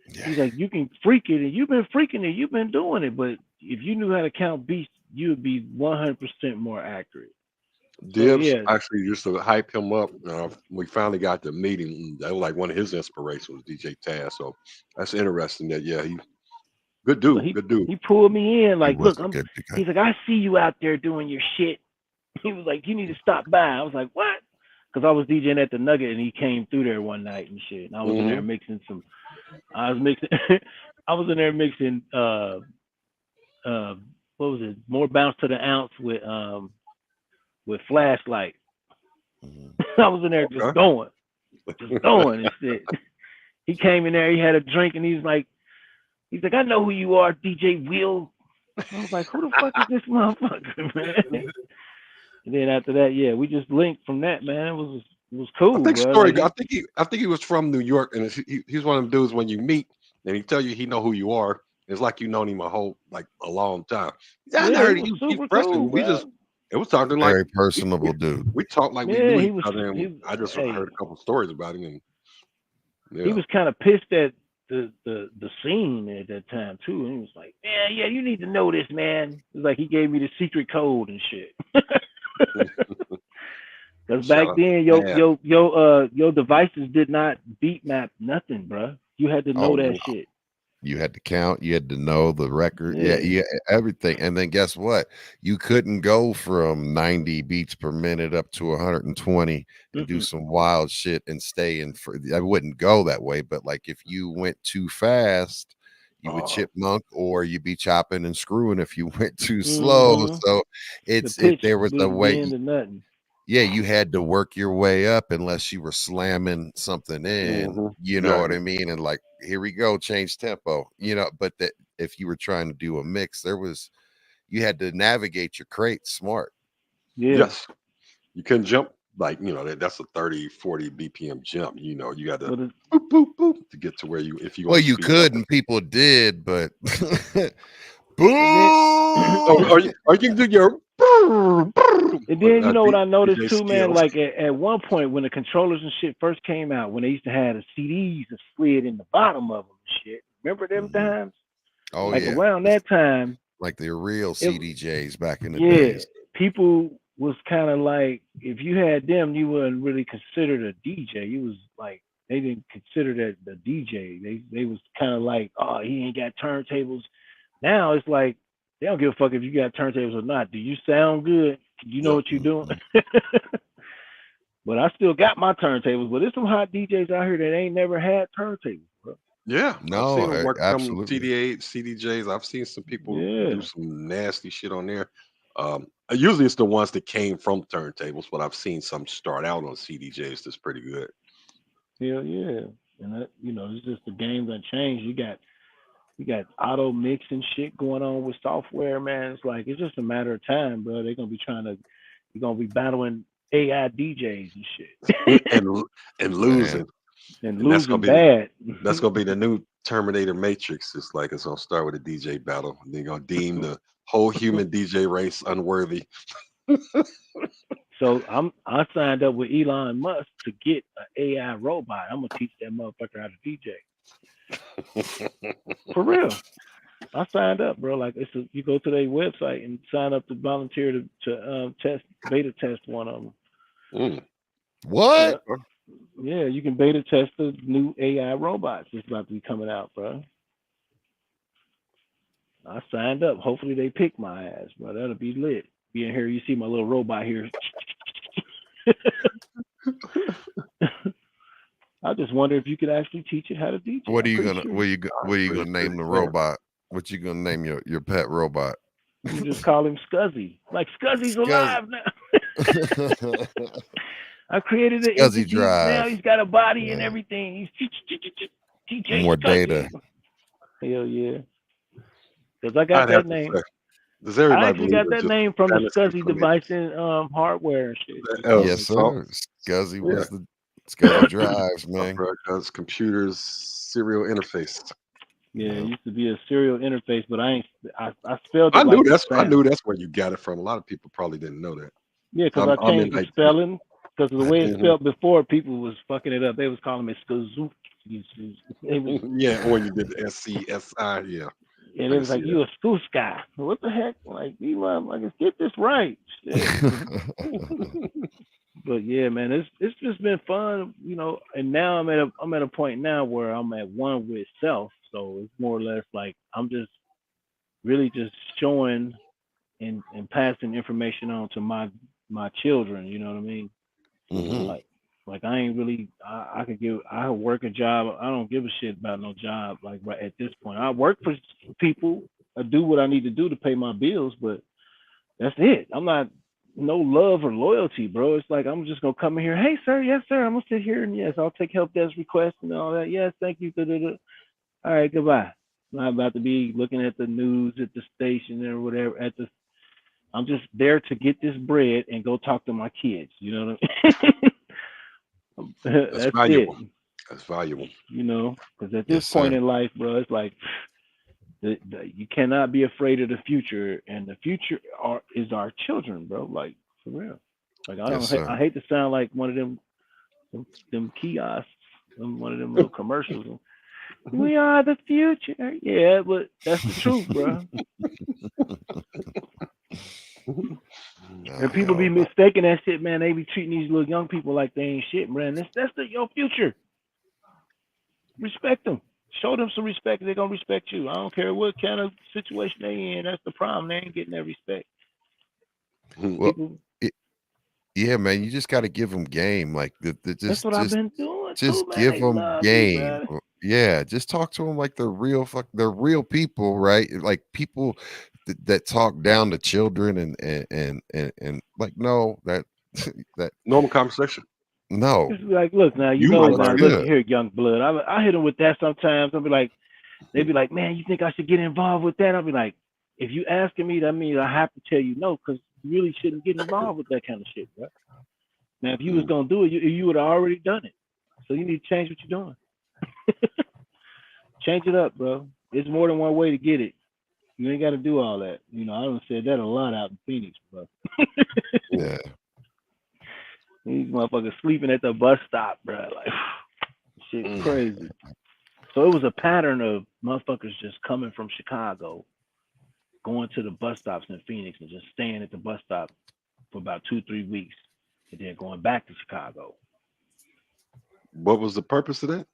he's like, you can freak it, and you've been freaking it, you've been doing it, but if you knew how to count beats, you would be 100% more accurate. Dibs actually used to hype him up. We finally got to meet him. That was like one of his inspirations was DJ Taz. So that's interesting. That he good dude. Good dude. He pulled me in like, look, he's like, I see you out there doing your shit. He was like, you need to stop by. I was like, what? Because I was DJing at the Nugget and he came through there one night and shit. And I was in there mixing some. I was in there mixing. What was it? More Bounce to the Ounce with Flashlight. I was in there just going and shit. He came in there, he had a drink, and he's like, I know who you are, DJ Will. I was like, who the fuck is this motherfucker, man? And then after that, we just linked from that, man. It was cool. I think he was from New York, and he's one of them dudes when you meet and he tell you he know who you are. It's like you known him a long time. Yeah, I heard you. He's fresh, and it was talking like very personable dude. We talked like we knew each other, and I just heard a couple stories about him. And he was kind of pissed at the scene at that time too, and he was like, "Man, yeah, you need to know this, man." It was like he gave me the secret code and shit. Because back then, your devices did not beat map nothing, bro. You had to know that shit. You had to count. You had to know the record. Yeah, everything. And then guess what? You couldn't go from 90 beats per minute up to 120 and do some wild shit and stay in. I wouldn't go that way. But like if you went too fast, you would chipmunk, or you'd be chopping and screwing if you went too slow. So there was a way. Yeah, you had to work your way up unless you were slamming something in, you know what I mean? And like, here we go, change tempo, you know, but that if you were trying to do a mix, you had to navigate your crate smart. Yeah. Yes. You couldn't jump like, you know, that's a 30, 40 BPM jump. You know, you got to boop, boop, boop to get to where you could, and people did, but boom. Or you can do your and then you know what I noticed too, man. Like at one point when the controllers and shit first came out, when they used to have the CDs that slid in the bottom of them, shit. Remember them times? Oh like around that time, like the real CDJs back in the days. People was kind of like, if you had them, you wouldn't really considered a DJ. You was like, they didn't consider that the DJ. They was kind of like, oh, he ain't got turntables. Now it's like, They don't give a fuck if you got turntables or not. Do you sound good? Do you know what you're doing? But I still got my turntables. But there's some hot DJs out here that ain't never had turntables, bro. Yeah, No, I've seen them work them absolutely. TD8, CDJs. I've seen some people do some nasty shit on there. Usually it's the ones that came from turntables, but I've seen some start out on CDJs that's pretty good. Hell yeah. And that, it's just the game that changed. You got auto mix and shit going on with software, man. It's like it's just a matter of time, bro. You're gonna be battling AI DJs and shit. and losing. And losing bad. That's gonna be the new Terminator Matrix. It's like it's gonna start with a DJ battle. And they're gonna deem the whole human DJ race unworthy. So I signed up with Elon Musk to get an AI robot. I'm gonna teach that motherfucker how to DJ. For real. I signed up, bro. Like you go to their website and sign up to volunteer to beta test one of them. What? Yeah, you can beta test the new AI robots that's about to be coming out, bro. I signed up. Hopefully they pick my ass, bro. That'll be lit. Being here, you see my little robot here. I just wonder if you could actually teach it how to DJ. What are you gonna name the robot? What you gonna name your pet robot? You just call him Scuzzy. Like Scuzzy's alive now. I created an Scuzzy Drive. Now he's got a body and everything. He's DJ more Scuzzy. data. Hell yeah. Because I got that name. I actually got that name from the Scuzzy device and hardware and shit. Yes, sir. Scuzzy was the Scuzzy drives, man. That's computers serial interface. Yeah, it used to be a serial interface, but I spelled it. I knew that's where you got it from. A lot of people probably didn't know that. Yeah, because I changed the spelling. Because of the way it's spelled before, people was fucking it up. They was calling me Skazoo. Yeah, when you did the SCSI, yeah. And it was like, you a school guy. What the heck? Like, like, get this right. But yeah, man, it's just been fun, and now I'm at a point now where I'm at one with self. So it's more or less like I'm just really just showing and passing information on to my children, you know what I mean? Mm-hmm. Like I ain't really I work a job. I don't give a shit about no job like right at this point. I work for people. I do what I need to do to pay my bills, but that's it. I'm not no love or loyalty, bro. It's like I'm just gonna come in here. Hey, sir, yes, sir. I'm gonna sit here and yes, I'll take help desk requests and all that. Yes, thank you. All right, goodbye. I'm not about to be looking at the news at the station or whatever. I'm just there to get this bread and go talk to my kids. You know what I mean? That's valuable. it. That's valuable. Because at this point in life, bro, it's like you cannot be afraid of the future, and the future is our children, bro. Like for real. Like I hate to sound like one of them kiosks, one of them little commercials. We are the future. Yeah, but that's the truth, bro. And people be mistaking that shit, man. They be treating these little young people like they ain't shit, man. That's your future. Respect them. Show them some respect. They're gonna respect you. I don't care what kind of situation they in. That's the problem. They ain't getting that respect. Well, yeah, man. You just got to give them game. Like that's what I've been doing. Just give them game. Yeah, just talk to them like they're real people, right? Like people that talk down to children and like no that normal conversation. No, it's like look now, look here, young blood. I hit them with that sometimes. I'll be like, they be like, man, you think I should get involved with that? I'll be like, if you asking me, that means I have to tell you no, because you really shouldn't get involved with that kind of shit, bro. Now, if you was gonna do it, you would have already done it. So you need to change what you're doing. Change it up, bro. There's more than one way to get it. You ain't got to do all that. I done said that a lot out in Phoenix, bro. Yeah. These motherfuckers sleeping at the bus stop, bro. Like, shit crazy. So it was a pattern of motherfuckers just coming from Chicago, going to the bus stops in Phoenix and just staying at the bus stop for about 2-3 weeks and then going back to Chicago. What was the purpose of that?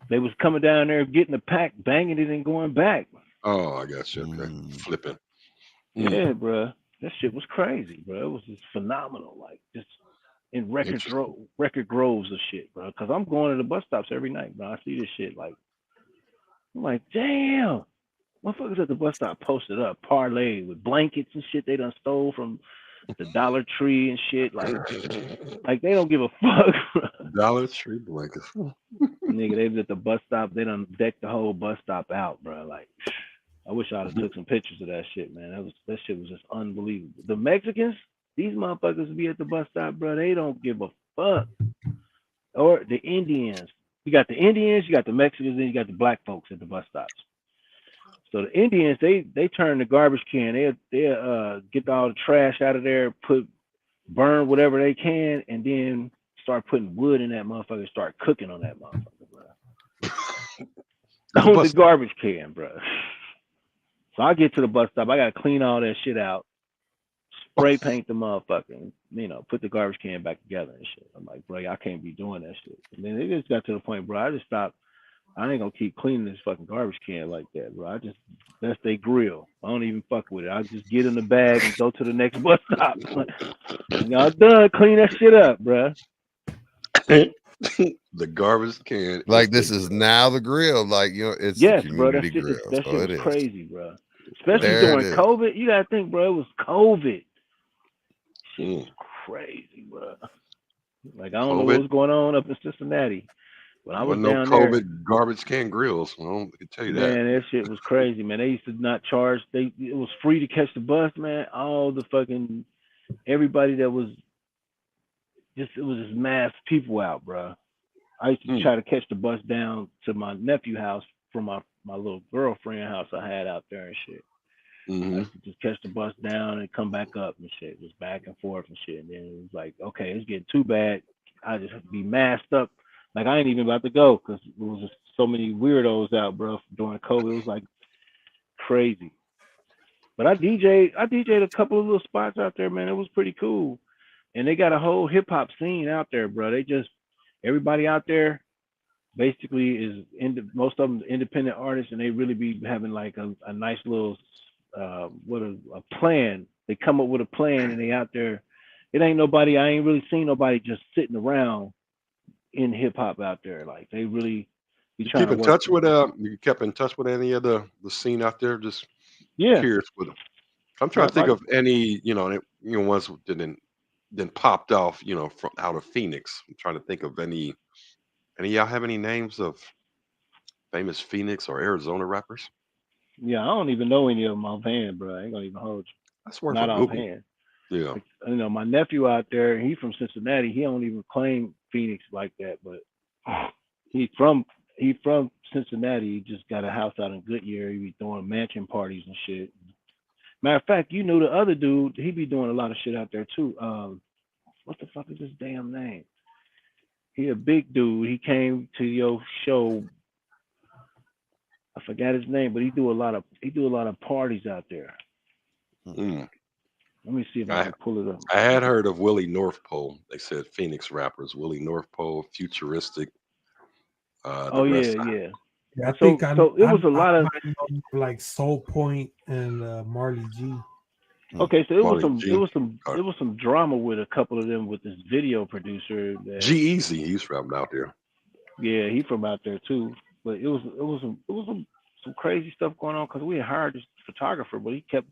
They was coming down there, getting the pack, banging it, and going back. Oh, I got you. Okay. Flipping. Yeah, bro. That shit was crazy, bro. It was just phenomenal. Like just in record groves of shit, bro. Cause I'm going to the bus stops every night, bro. I see this shit like I'm like, damn. Motherfuckers at the bus stop posted up, parlay with blankets and shit they done stole from the Dollar Tree and shit. Like they don't give a fuck, bro. Dollar Tree blankets. Nigga, they was at the bus stop. They done decked the whole bus stop out, bro. Like, I wish I'd have took some pictures of that shit, man. That shit was just unbelievable. The Mexicans, these motherfuckers be at the bus stop, bro. They don't give a fuck. Or the Indians. You got the Indians, you got the Mexicans, and you got the black folks at the bus stops. So the Indians, they turn the garbage can. They get all the trash out of there, burn whatever they can, and then start putting wood in that motherfucker. Start cooking on that motherfucker, bro. On the garbage can, bro. So I get to the bus stop. I gotta clean all that shit out, spray paint the motherfucker, and, put the garbage can back together and shit. I'm like, bro, I can't be doing that shit. And then it just got to the point, bro. I just stopped. I ain't gonna keep cleaning this fucking garbage can like that, bro. That's their grill. I don't even fuck with it. I just get in the bag and go to the next bus stop. Y'all done, clean that shit up, bro. The garbage can. Like this is now the grill. Like it's the community grill. That shit was crazy, bro. Especially during COVID. You gotta think, bro. It was COVID. Shit was crazy, bro. Like I don't know what was going on up in Cincinnati. When I was down COVID there, garbage can grills. I can tell you that. Man, that shit was crazy, man. They used to not charge. It was free to catch the bus, man. All the fucking everybody that was it was just mass people out, bro. I used to try to catch the bus down to my nephew's house from my little girlfriend house I had out there and shit. I used to just catch the bus down and come back up and shit, just back and forth and shit. And then it was like, okay, it's getting too bad. I just have to be masked up. Like I ain't even about to go because there was just so many weirdos out, bro, during COVID. It was like crazy. But I DJ'd a couple of little spots out there, man. It was pretty cool. And they got a whole hip hop scene out there, bro. Everybody out there basically is most of them independent artists, and they really be having like a nice little a plan. They come up with a plan and they out there. It ain't nobody. I ain't really seen nobody just sitting around in hip hop out there. Like they really be trying to touch with you kept in touch with any of the scene out there? Just curious with them. I'm trying to think of any, ones that then popped off, from out of Phoenix. I'm trying to think of any y'all have any names of famous Phoenix or Arizona rappers? Yeah, I don't even know any of them offhand, bro. I ain't gonna even hold you. That's worth not offhand. Yeah. Like, my nephew out there, he from Cincinnati. He don't even claim Phoenix like that, but he from Cincinnati. He just got a house out in Goodyear. He be throwing mansion parties and shit. Matter of fact, the other dude, he be doing a lot of shit out there too. What the fuck is his damn name? He a big dude. He came to your show. I forgot his name, but he do a lot of parties out there. Let me see if I can pull it up. I had heard of Willie North Pole. They said Phoenix rappers. Willie North Pole, Futuristic. Yeah, I think it was a lot of like Soul Point and Marley G. Okay, so it was some drama with a couple of them with this video producer. G-Eazy, he's from out there. Yeah, he from out there too. But it was some crazy stuff going on because we had hired this photographer, but he kept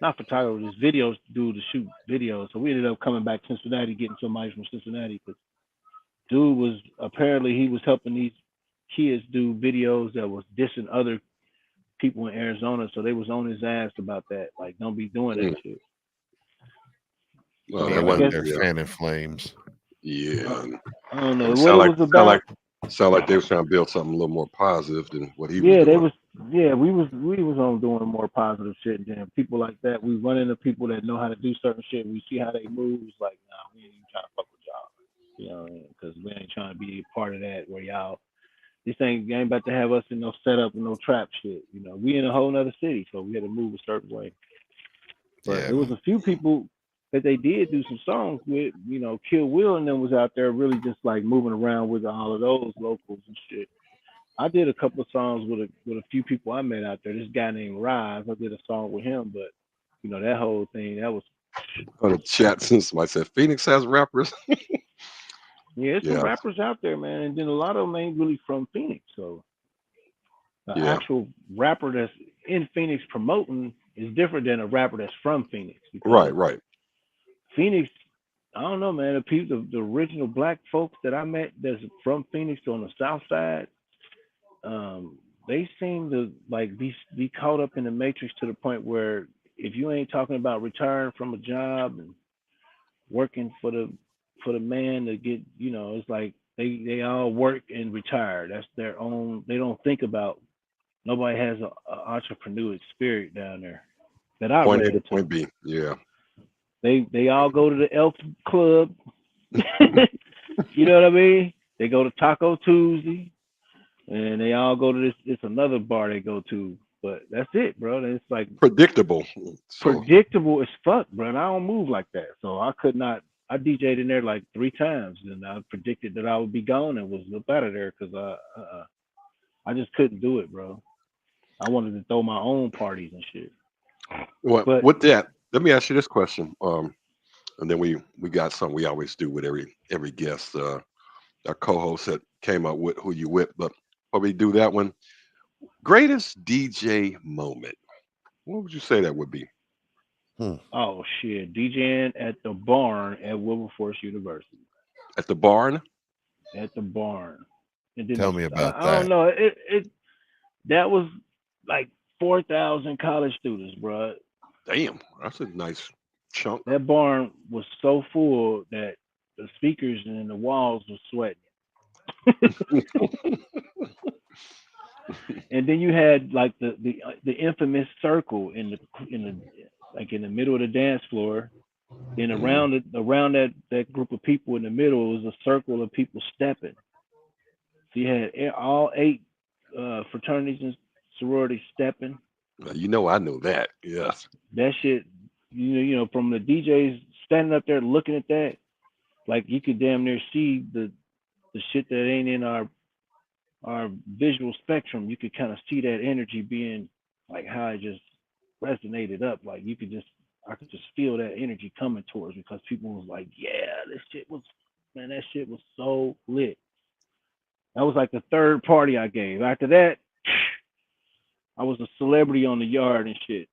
not photographer, this videos dude to shoot videos. So we ended up coming back to Cincinnati, getting somebody from Cincinnati because dude was he was helping these kids do videos that was dissing other people in Arizona, so they was on his ass about that. Like, don't be doing that shit. Well, they're fanning flames. Yeah, I don't know what it was about. Sound like they was trying to build something a little more positive than what he was doing. We was on doing more positive shit. And then people like that, we run into people that know how to do certain shit. We see how they move. It's like, nah, we ain't even trying to fuck with y'all. You know, because we ain't trying to be a part of that where y'all. This ain't about to have us in no setup and no trap shit. You know, we in a whole nother city, so we had to move a certain way. But there was a few people that they did do some songs with. You know, Kill Will and them was out there really just like moving around with all of those locals and shit. I did a couple of songs with a few people I met out there. This guy named Rise, I did a song with him, but that whole thing. That was on the chat since somebody said Phoenix has rappers. there's some rappers out there, man, and then a lot of them ain't really from Phoenix. So the actual rapper that's in Phoenix promoting is different than a rapper that's from Phoenix. Right. Phoenix, I don't know, man. The original black folks that I met that's from Phoenix on the South Side, they seem to like be caught up in the matrix to the point where if you ain't talking about retiring from a job and working for the man to get, it's like they all work and retire. That's their own. They don't think about. Nobody has an entrepreneurial spirit down there that I Point ran A to into. point B. Yeah. They all go to the Elf Club. You know what I mean? They go to Taco Tuesday, and they all go to this. It's another bar they go to, but that's it, bro. It's like predictable. Predictable as fuck, bro. And I don't move like that, so I could not. I DJ'd in there like 3 times, and I predicted that I would be gone and was up out of there because I just couldn't do it, bro. I wanted to throw my own parties and shit. Well, with that, let me ask you this question. And then we got something we always do with every guest. Our co-host that came up with who you with, but before we do that one, greatest DJ moment. What would you say that would be? Oh shit, DJing at the barn at Wilberforce University. At the barn? At the barn. And then Tell me about that. I don't know. That was like 4,000 college students, bro. Damn, that's a nice chunk. That barn was so full that the speakers and the walls were sweating. And then you had like the infamous circle in the middle of the dance floor. Then around that group of people in the middle was a circle of people stepping. So you had all 8 fraternities and sororities stepping. I know that. Yes. That shit, from the DJs standing up there looking at that, like you could damn near see the shit that ain't in our visual spectrum. You could kind of see that energy being like how it just resonated up. Like I could just feel that energy coming towards me because people was like, yeah, that shit was so lit. That was like the 3rd party I gave. After that, I was a celebrity on the yard and shit.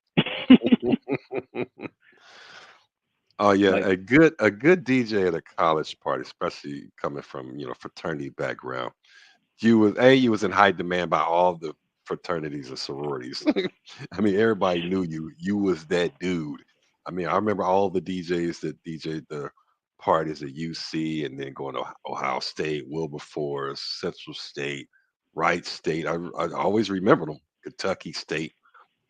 Oh yeah, like, a good DJ at a college party, especially coming from fraternity background. You was in high demand by all the fraternities and sororities. I mean, everybody knew you. You was that dude. I mean, I remember all the DJs that DJed the parties at UC and then going to Ohio State, Wilberforce, Central State, Wright State. I always remember them. Kentucky State.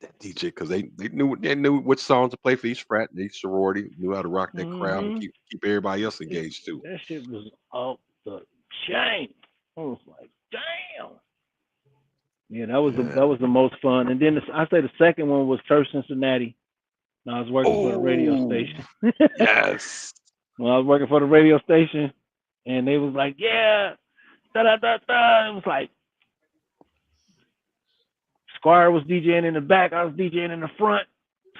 That DJ because they knew which song to play for each frat and each sorority, knew how to rock that crowd and keep everybody else engaged too. That shit was off the chain. I was like, damn. Yeah, that was the most fun. And then I say the second one was Surf Cincinnati. I was working for the radio station. Yes. When I was working for the radio station, and they was like, yeah, da da da da. It was like Squire was DJing in the back, I was DJing in the front.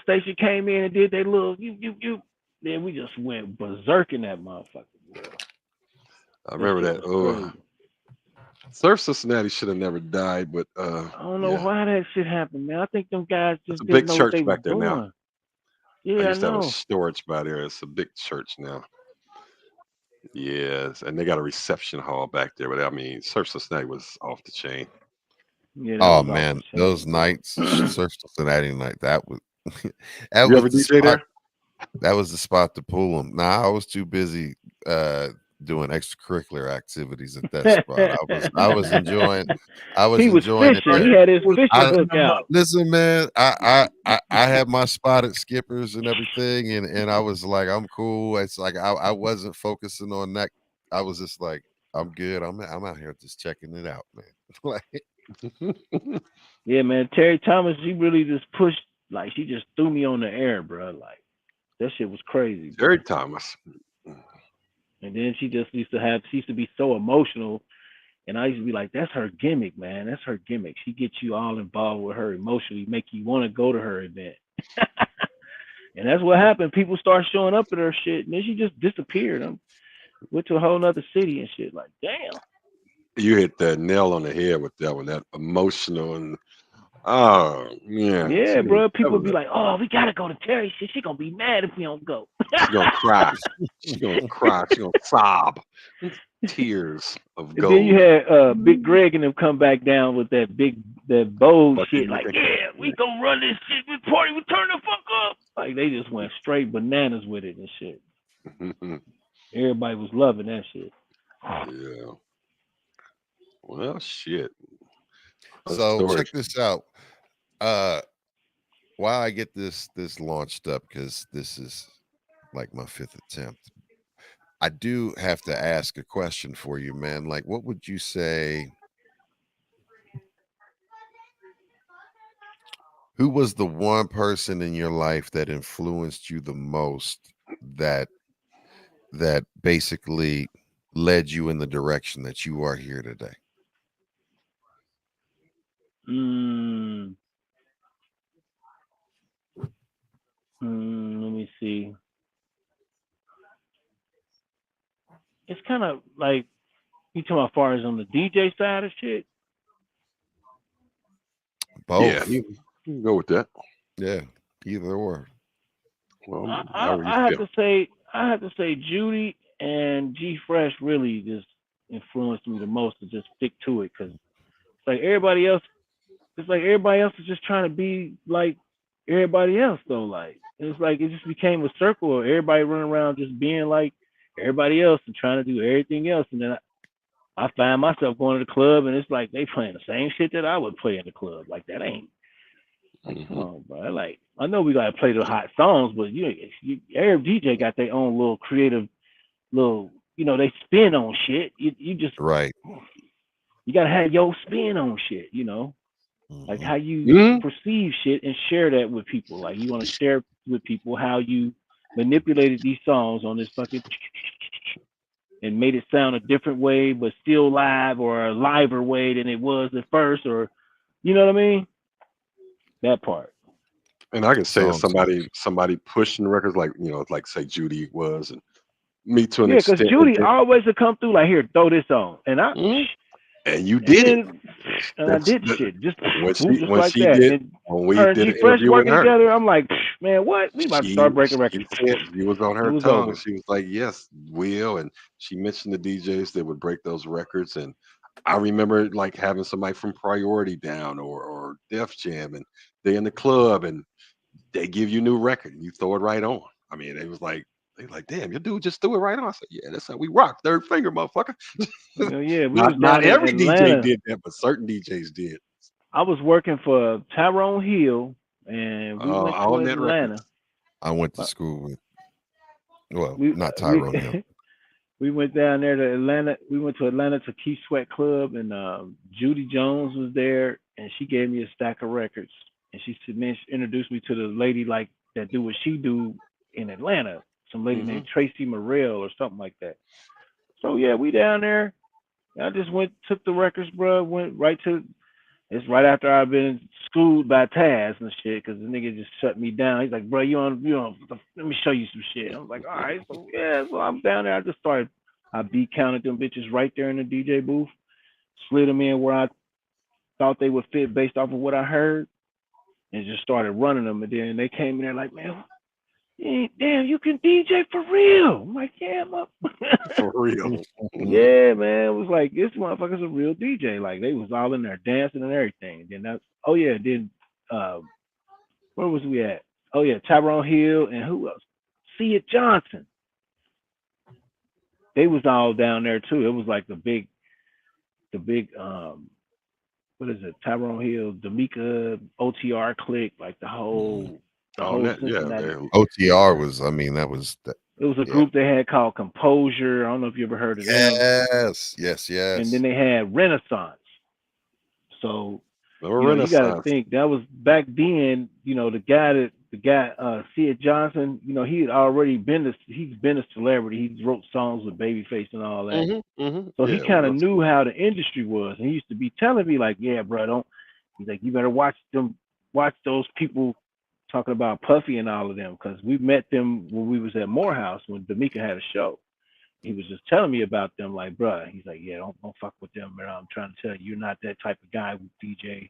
Station came in and did their little you. Then we just went berserk in that motherfucker. I remember that. Surf Cincinnati should have never died, but I don't know why that shit happened, man. I think them guys just didn't big know church what they back there doing. Now. Yeah, I used to have a know. storage by there. It's a big church now. Yes, and they got a reception hall back there. But I mean, Surf Cincinnati was off the chain. Yeah, oh man, those nights, Surf Cincinnati night. That was that you was ever the DJ spot, there? That was the spot to pull them. Nah, I was too busy doing extracurricular activities at that spot. I was enjoying. He was enjoying fishing. it. He had his fishing hook out. Listen, man, I had my spot at Skippers and everything, and I was like, I'm cool. It's like I wasn't focusing on that. I was just like, I'm good. I'm out here just checking it out, man. Like, yeah, man. Terry Thomas, she really just pushed. Like she just threw me on the air, bro. Like that shit was crazy. Terry Thomas. And then she used to be so emotional. And I used to be like, that's her gimmick, man. That's her gimmick. She gets you all involved with her emotionally, make you want to go to her event. And that's what happened. People start showing up at her shit, and then she just disappeared. Went to a whole nother city and shit. Like, damn. You hit the nail on the head with that one. That emotional and oh yeah. Yeah, bro. People be like, "Oh, we gotta go to Terry shit. She gonna be mad if we don't go." She gonna cry. She gonna cry. She gonna sob. Tears of And then you gold. had Big Greg and them come back down with that bold Fucking shit. Like, yeah, we gonna run this shit. We party. We turn the fuck up. Like they just went straight bananas with it and shit. Everybody was loving that shit. Yeah. Well, shit. So check this out. While I get this launched up, because this is like my 5th attempt, I do have to ask a question for you, man. Like, what would you say? Who was the one person in your life that influenced you the most that basically led you in the direction that you are here today? Let me see. It's kind of like you talking about far as on the DJ side of shit. Both. Yeah, you can go with that. Yeah, either or. Well, I have to say Judy and G Fresh really just influenced me the most to just stick to it, because like everybody else, it's like everybody else is just trying to be like everybody else though. Like it's like it just became a circle of everybody running around just being like everybody else and trying to do everything else. And then I find myself going to the club and it's like they playing the same shit that I would play in the club. Like that ain't like, come on, bro. Like I know we gotta play the hot songs, but every DJ got their own little creative little, they spin on shit. You just right. You gotta have your spin on shit, like how you perceive shit and share that with people. Like you want to share with people how you manipulated these songs on this fucking and made it sound a different way, but still live or a liver way than it was at first, or you know what I mean? That part. And I can say somebody pushing records like like say Judy was, and me to an extent. Yeah, because Judy always would come through like, here, throw this on, and and you did it. And I did shit just when like she that. did, And when we did G an Fresh interview with working her, together, I'm like, man, what? We about to start breaking records. She was on her was tongue. over. She was like, yes, Will, and she mentioned the DJs that would break those records. And I remember like having somebody from Priority down or Def Jam, and they in the club and they give you a new record and you throw it right on. I mean, they like, damn, your dude just threw it right on. I said, yeah, that's how we rock. Third finger, motherfucker. Yeah, we not was down every in Atlanta. DJ did that, but certain DJs did. I was working for Tyrone Hill, and we went to Atlanta. I went to school with, not Tyrone Hill. We went down there to Atlanta. We went to Atlanta to Key Sweat Club, and Judy Jones was there, and she gave me a stack of records. And she introduced me to the lady like that do what she do in Atlanta. Some lady named Tracy Morrell or something like that. So yeah, we down there. I just took the records, bro. Went right to. It's right after I've been schooled by Taz and shit, because the nigga just shut me down. He's like, bro, you on, let me show you some shit. I was like, all right, so yeah, so I'm down there. I just started, I beat counted them bitches right there in the DJ booth, slid them in where I thought they would fit based off of what I heard, and just started running them. And then they came in there like, man, damn, you can DJ for real. I'm like, yeah, for real. Yeah, man. It was like, this motherfucker's a real DJ. Like, they was all in there dancing and everything. Then where was we at? Oh yeah, Tyrone Hill and who else? See It Johnson. They was all down there too. It was like the big what is it? Tyrone Hill, D'Amica, OTR clique, like the whole Cincinnati. OTR was, that was it was a group they had called Composure. I don't know if you ever heard of them. Yes. And then they had Renaissance. So Renaissance. You got to think that was back then. The guy See It Johnson. He had already he's been a celebrity. He wrote songs with Babyface and all that. So he kind of knew how the industry was, and he used to be telling me like, "Yeah, bro, he's like, you better watch those people talking about Puffy and all of them because we met them when we was at Morehouse when D'Amica had a show. He was just telling me about them, like, bruh. He's like, yeah, don't fuck with them, man. I'm trying to tell you, you're not that type of guy with DJ.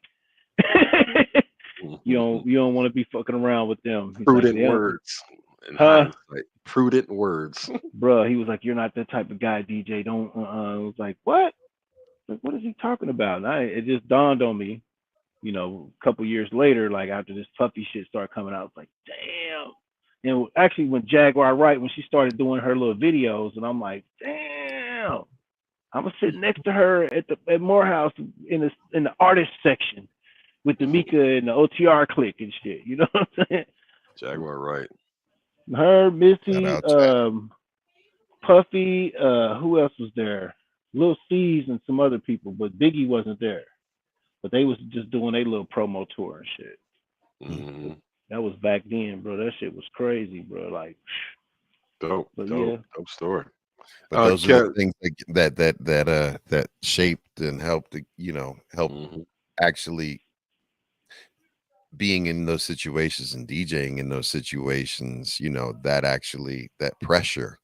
you don't want to be fucking around with them. He's Prudent like, words. In hindsight, prudent words. Bruh, he was like, you're not that type of guy, DJ. Don't. I was like, what? Like, what is he talking about? And it just dawned on me, you know, a couple years later, like after this Puffy shit started coming out, I was like, damn. And actually, when Jaguar Wright, when she started doing her little videos, and I'm like, damn, I'm gonna sit next to her at Morehouse in the artist section with the Mika and the OTR clique and shit. You know what I'm saying? Jaguar Wright. Her, Missy, Puffy, who else was there? Lil C's and some other people, but Biggie wasn't there. But they was just doing their little promo tour and shit. Mm-hmm. That was back then, bro. That shit was crazy, bro. Like, dope story. But those are the things that shaped and helped to, you know, help actually being in those situations and DJing in those situations, you know, that pressure,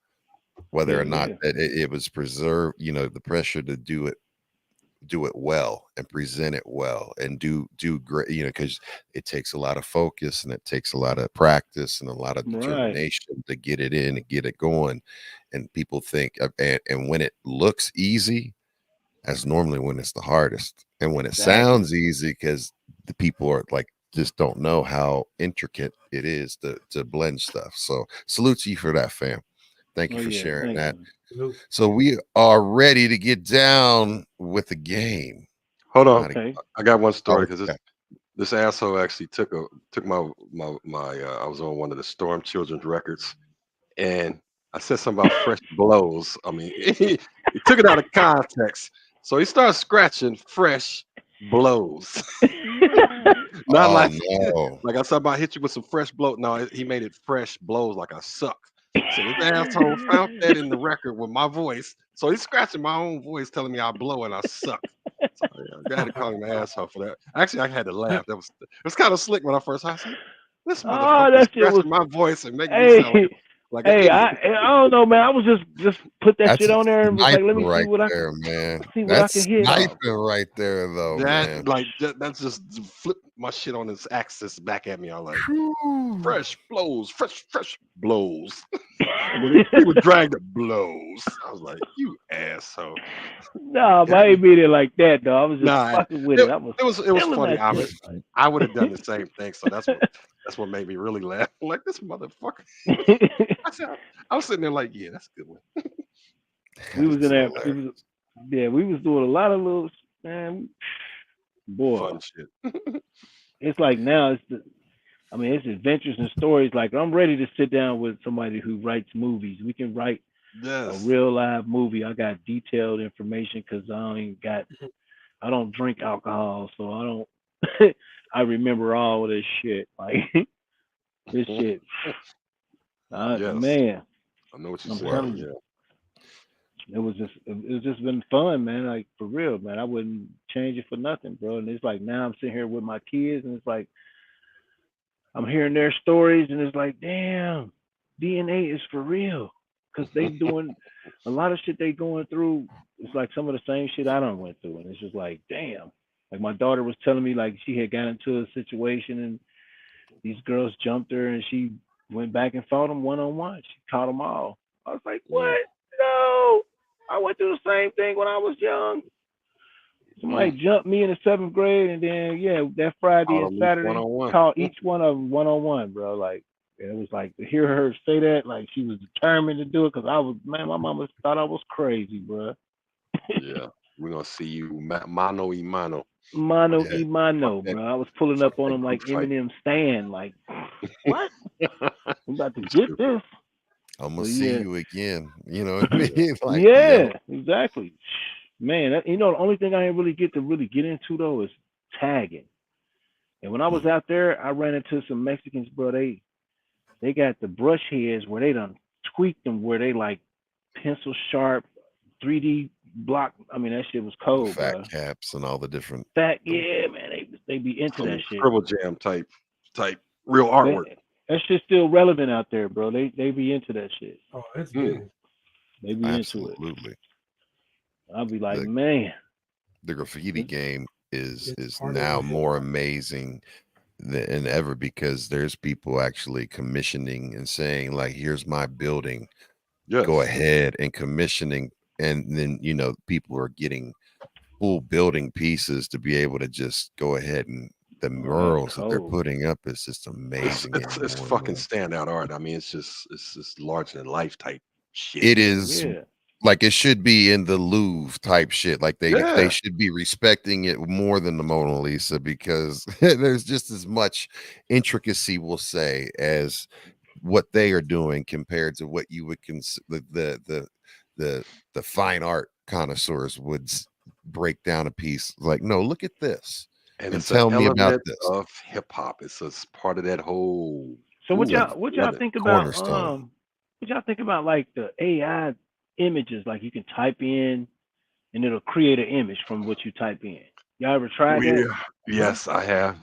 whether or not that it was preserved, you know, the pressure to do it well and present it well and do great, you know, because it takes a lot of focus and it takes a lot of practice and a lot of determination to get it in and get it going. And people think, and when it looks easy, that's normally when it's the hardest. And when it sounds easy, because the people are like, just don't know how intricate it is to blend stuff. So salute to you for that, fam. Thank you for sharing that. So we are ready to get down with the game. Hold on, I got one story because this asshole actually took my I was on one of the Storm Children's records, and I said something about fresh blows. I mean, he took it out of context, so he started scratching fresh blows. Not like I said about hit you with some fresh blow. No, he made it fresh blows like I suck. So this asshole found that in the record with my voice. So he's scratching my own voice, telling me I blow and I suck. So I had to call him an asshole for that. Actually, I had to laugh. It was kind of slick when I first heard it. This motherfucker scratching my voice and making me sound like an idiot. I don't know, man. I was just put that shit on there and was like, let me see what I can, man. See what I can hit. Sniping right there, though, man. That's just flip my shit on its axis back at me. I'm like, fresh blows, fresh blows. He would drag the blows. I was like, you asshole. No, but I ain't mean it like that, though. I was just fucking with it. It was funny. I would have done the same thing. So that's what made me really laugh. Like, this motherfucker. I was sitting there like, yeah, that's a good one. We was in there. We was doing a lot of little, man, boy. Fun shit. It's like now it's adventures and stories. Like, I'm ready to sit down with somebody who writes movies. We can write a real live movie. I got detailed information because I don't drink alcohol, so I don't. I remember all of this shit. Like this shit. Man, I know what you're saying. Yeah. It's just been fun, man. Like, for real, man. I wouldn't change it for nothing, bro. And it's like now I'm sitting here with my kids, and it's like I'm hearing their stories, and it's like, damn, DNA is for real, because they doing a lot of shit they going through. It's like some of the same shit I done went through, and it's just like, damn. Like, my daughter was telling me, like, she had got into a situation, and these girls jumped her, and she went back and fought them one-on-one. She caught them all. I was like, what? No. I went through the same thing when I was young. Somebody jumped me in the 7th grade, and then, that Friday and Saturday, caught each one of them one-on-one, bro. Like, it was like, to hear her say that, like, she was determined to do it, because my mama thought I was crazy, bro. Yeah. We're going to see you mano y mano. Mano y mano, bro. I was pulling up on him like Eminem Stan. Like, what? I'm about to get this. I'm gonna see you again. You know what I mean? Like, exactly. Man, the only thing I didn't really get into though is tagging. And when I was out there, I ran into some Mexicans, bro. They got the brush heads where they done tweaked them, where they like pencil sharp 3D block. I mean, that shit was cold, fat bro. caps and all the different man. They be into that shit. Scribble jam type real artwork. That shit's still relevant out there, bro. They be into that shit. Oh, it's big. They be into it. Absolutely. I'll be like, man, the graffiti game is harder now than more amazing than ever, because there's people actually commissioning and saying, like, here's my building, go ahead and commissioning, and then people are getting full building pieces to be able to just go ahead, and the murals that they're putting up is just amazing. It's fucking standout art. I mean, it's just larger than life type shit. It is like it should be in the Louvre type shit. Like they should be respecting it more than the Mona Lisa, because there's just as much intricacy, we'll say, as what they are doing compared to what you would consider the fine art connoisseurs would break down a piece. Like, no, look at this and tell me about this. Of hip hop, it's part of that whole. So what y'all think about what y'all think about like the AI images? Like you can type in and it'll create an image from what you type in. Y'all ever tried that? Yes, I have.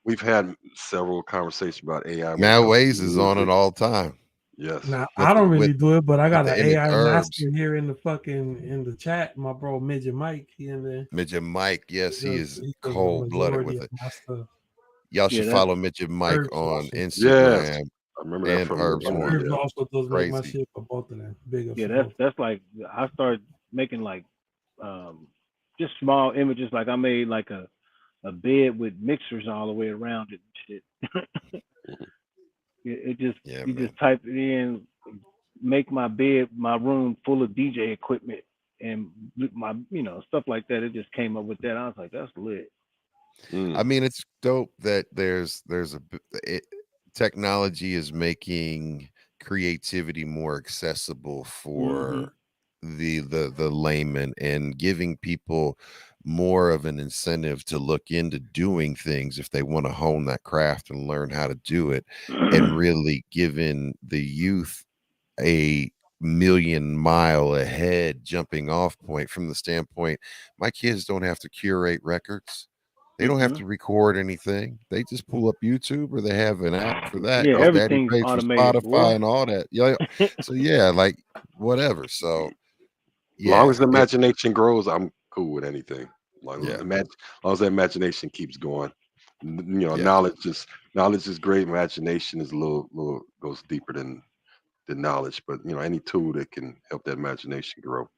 We've had several conversations about AI. Now Waze is on it all the time. Yes. Now I don't really do it, but I got an AI master here in the chat. My bro Midget Mike, he in there. Midget Mike, yes, he is cold-blooded with it. Y'all should follow Midget Mike on Instagram. Yes. I remember that from Herbs Herbs also does make my shit for both of them. Big. Yeah, that's like I started making like just small images. Like I made like a bed with mixers all the way around it and shit. You just type it in, make my room full of DJ equipment and my stuff like that. It just came up with that. I was like, that's lit. I mean, it's dope that there's technology is making creativity more accessible for the layman, and giving people more of an incentive to look into doing things if they want to hone that craft and learn how to do it, and really giving the youth a million-mile ahead jumping off point, from the standpoint, my kids don't have to curate records. They don't have to record anything. They just pull up YouTube, or they have an app for that. Yeah, everything's Daddy paid for Spotify and all that. Yeah. So yeah, like whatever. So as long as the imagination grows, I'm cool with anything. Long as the imagination keeps going. Knowledge is great. Imagination is a little goes deeper than the knowledge. But any tool that can help that imagination grow,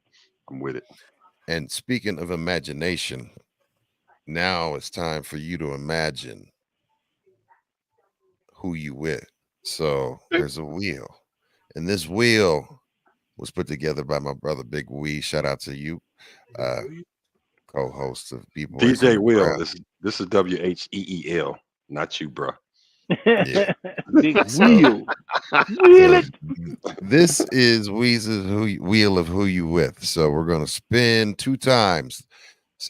I'm with it. And speaking of imagination, now it's time for you to imagine who you with. So there's a wheel, and this wheel was put together by my brother Big Wee. Shout out to you, co-host of People. DJ Will. This is WHEEL, not you, bro. Yeah. Big Wheel. This is Weeze's wheel of who you with. So we're gonna spin 2 times.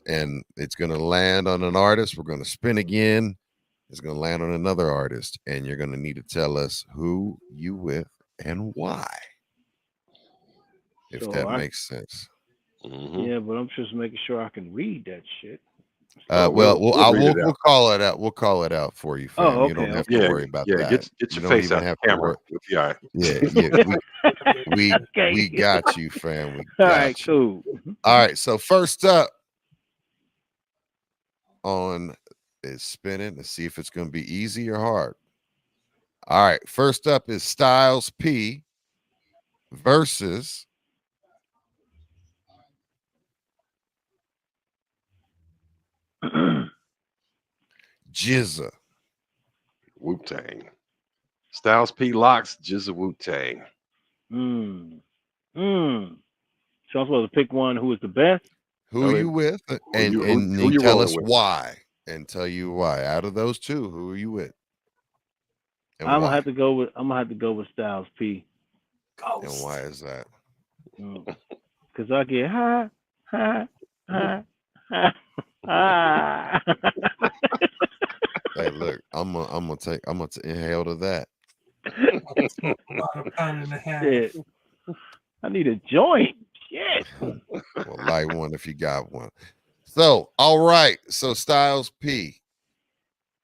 And it's going to land on an artist. We're going to spin again. It's going to land on another artist. And you're going to need to tell us who you with and why. If that makes sense. Yeah, but I'm just making sure I can read that shit. We'll call it out. We'll call it out for you, fam. You don't have to worry about that. Get your face out the camera. We got you, fam. All right, cool. All right, so first up on is spinning. Let's see if it's going to be easy or hard. All right, first up is Styles P versus GZA. Wu-Tang. Styles P locks, GZA Wu-Tang. So I'm supposed to pick one who is the best? Who you with, and you tell us why, and tell you why. Out of those two, who are you with? I'm gonna have to go with Styles P. And why is that? Because I get high. Hey, look, I'm gonna inhale to that. About a pound and a half. Shit. I need a joint. Shit. Well, light one if you got one. So, all right. So Styles P,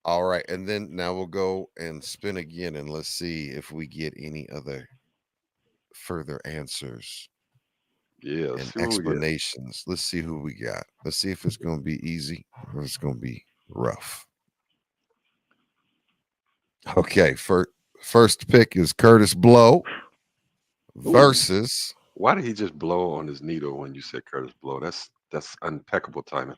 All right, and then now we'll go and spin again, and let's see if we get any other further answers Yeah, and see what we get. explanations. Let's see who we got. Let's see if it's going to be easy or it's going to be rough. Okay, first pick is Curtis Blow versus Why did he just blow on his needle when you said Curtis Blow? That's impeccable timing.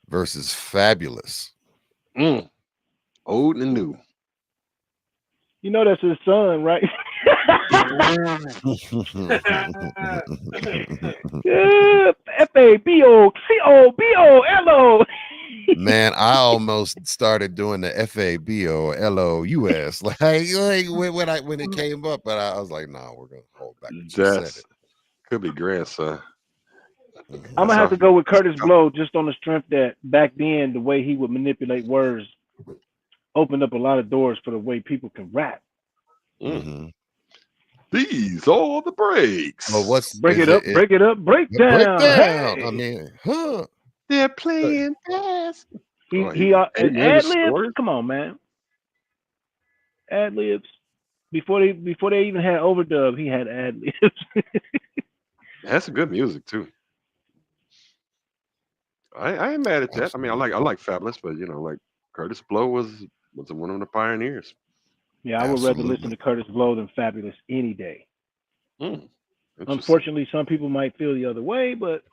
versus Fabulous. Old and new. You know that's his son, right? FABOCOBOLO. Man, I almost started doing the FABOLOUS like when it came up, but I was like, no, we're gonna hold back. But you said That's it. could be grandson. I'm gonna have to go with Curtis Blow just on the strength that back then the way he would manipulate words opened up a lot of doors for the way people can rap. These are the breaks. Well, break it up, break down. Break down. Hey! I mean, huh? They're playing fast. He ad libs. Come on, man. Ad libs. Before they even had overdub, he had ad libs. That's some good music too. I ain't mad at that. Absolutely. I mean, I like Fabulous, but like Curtis Blow was one of the pioneers. Yeah, I would rather listen to Curtis Blow than Fabulous any day. Unfortunately, some people might feel the other way, but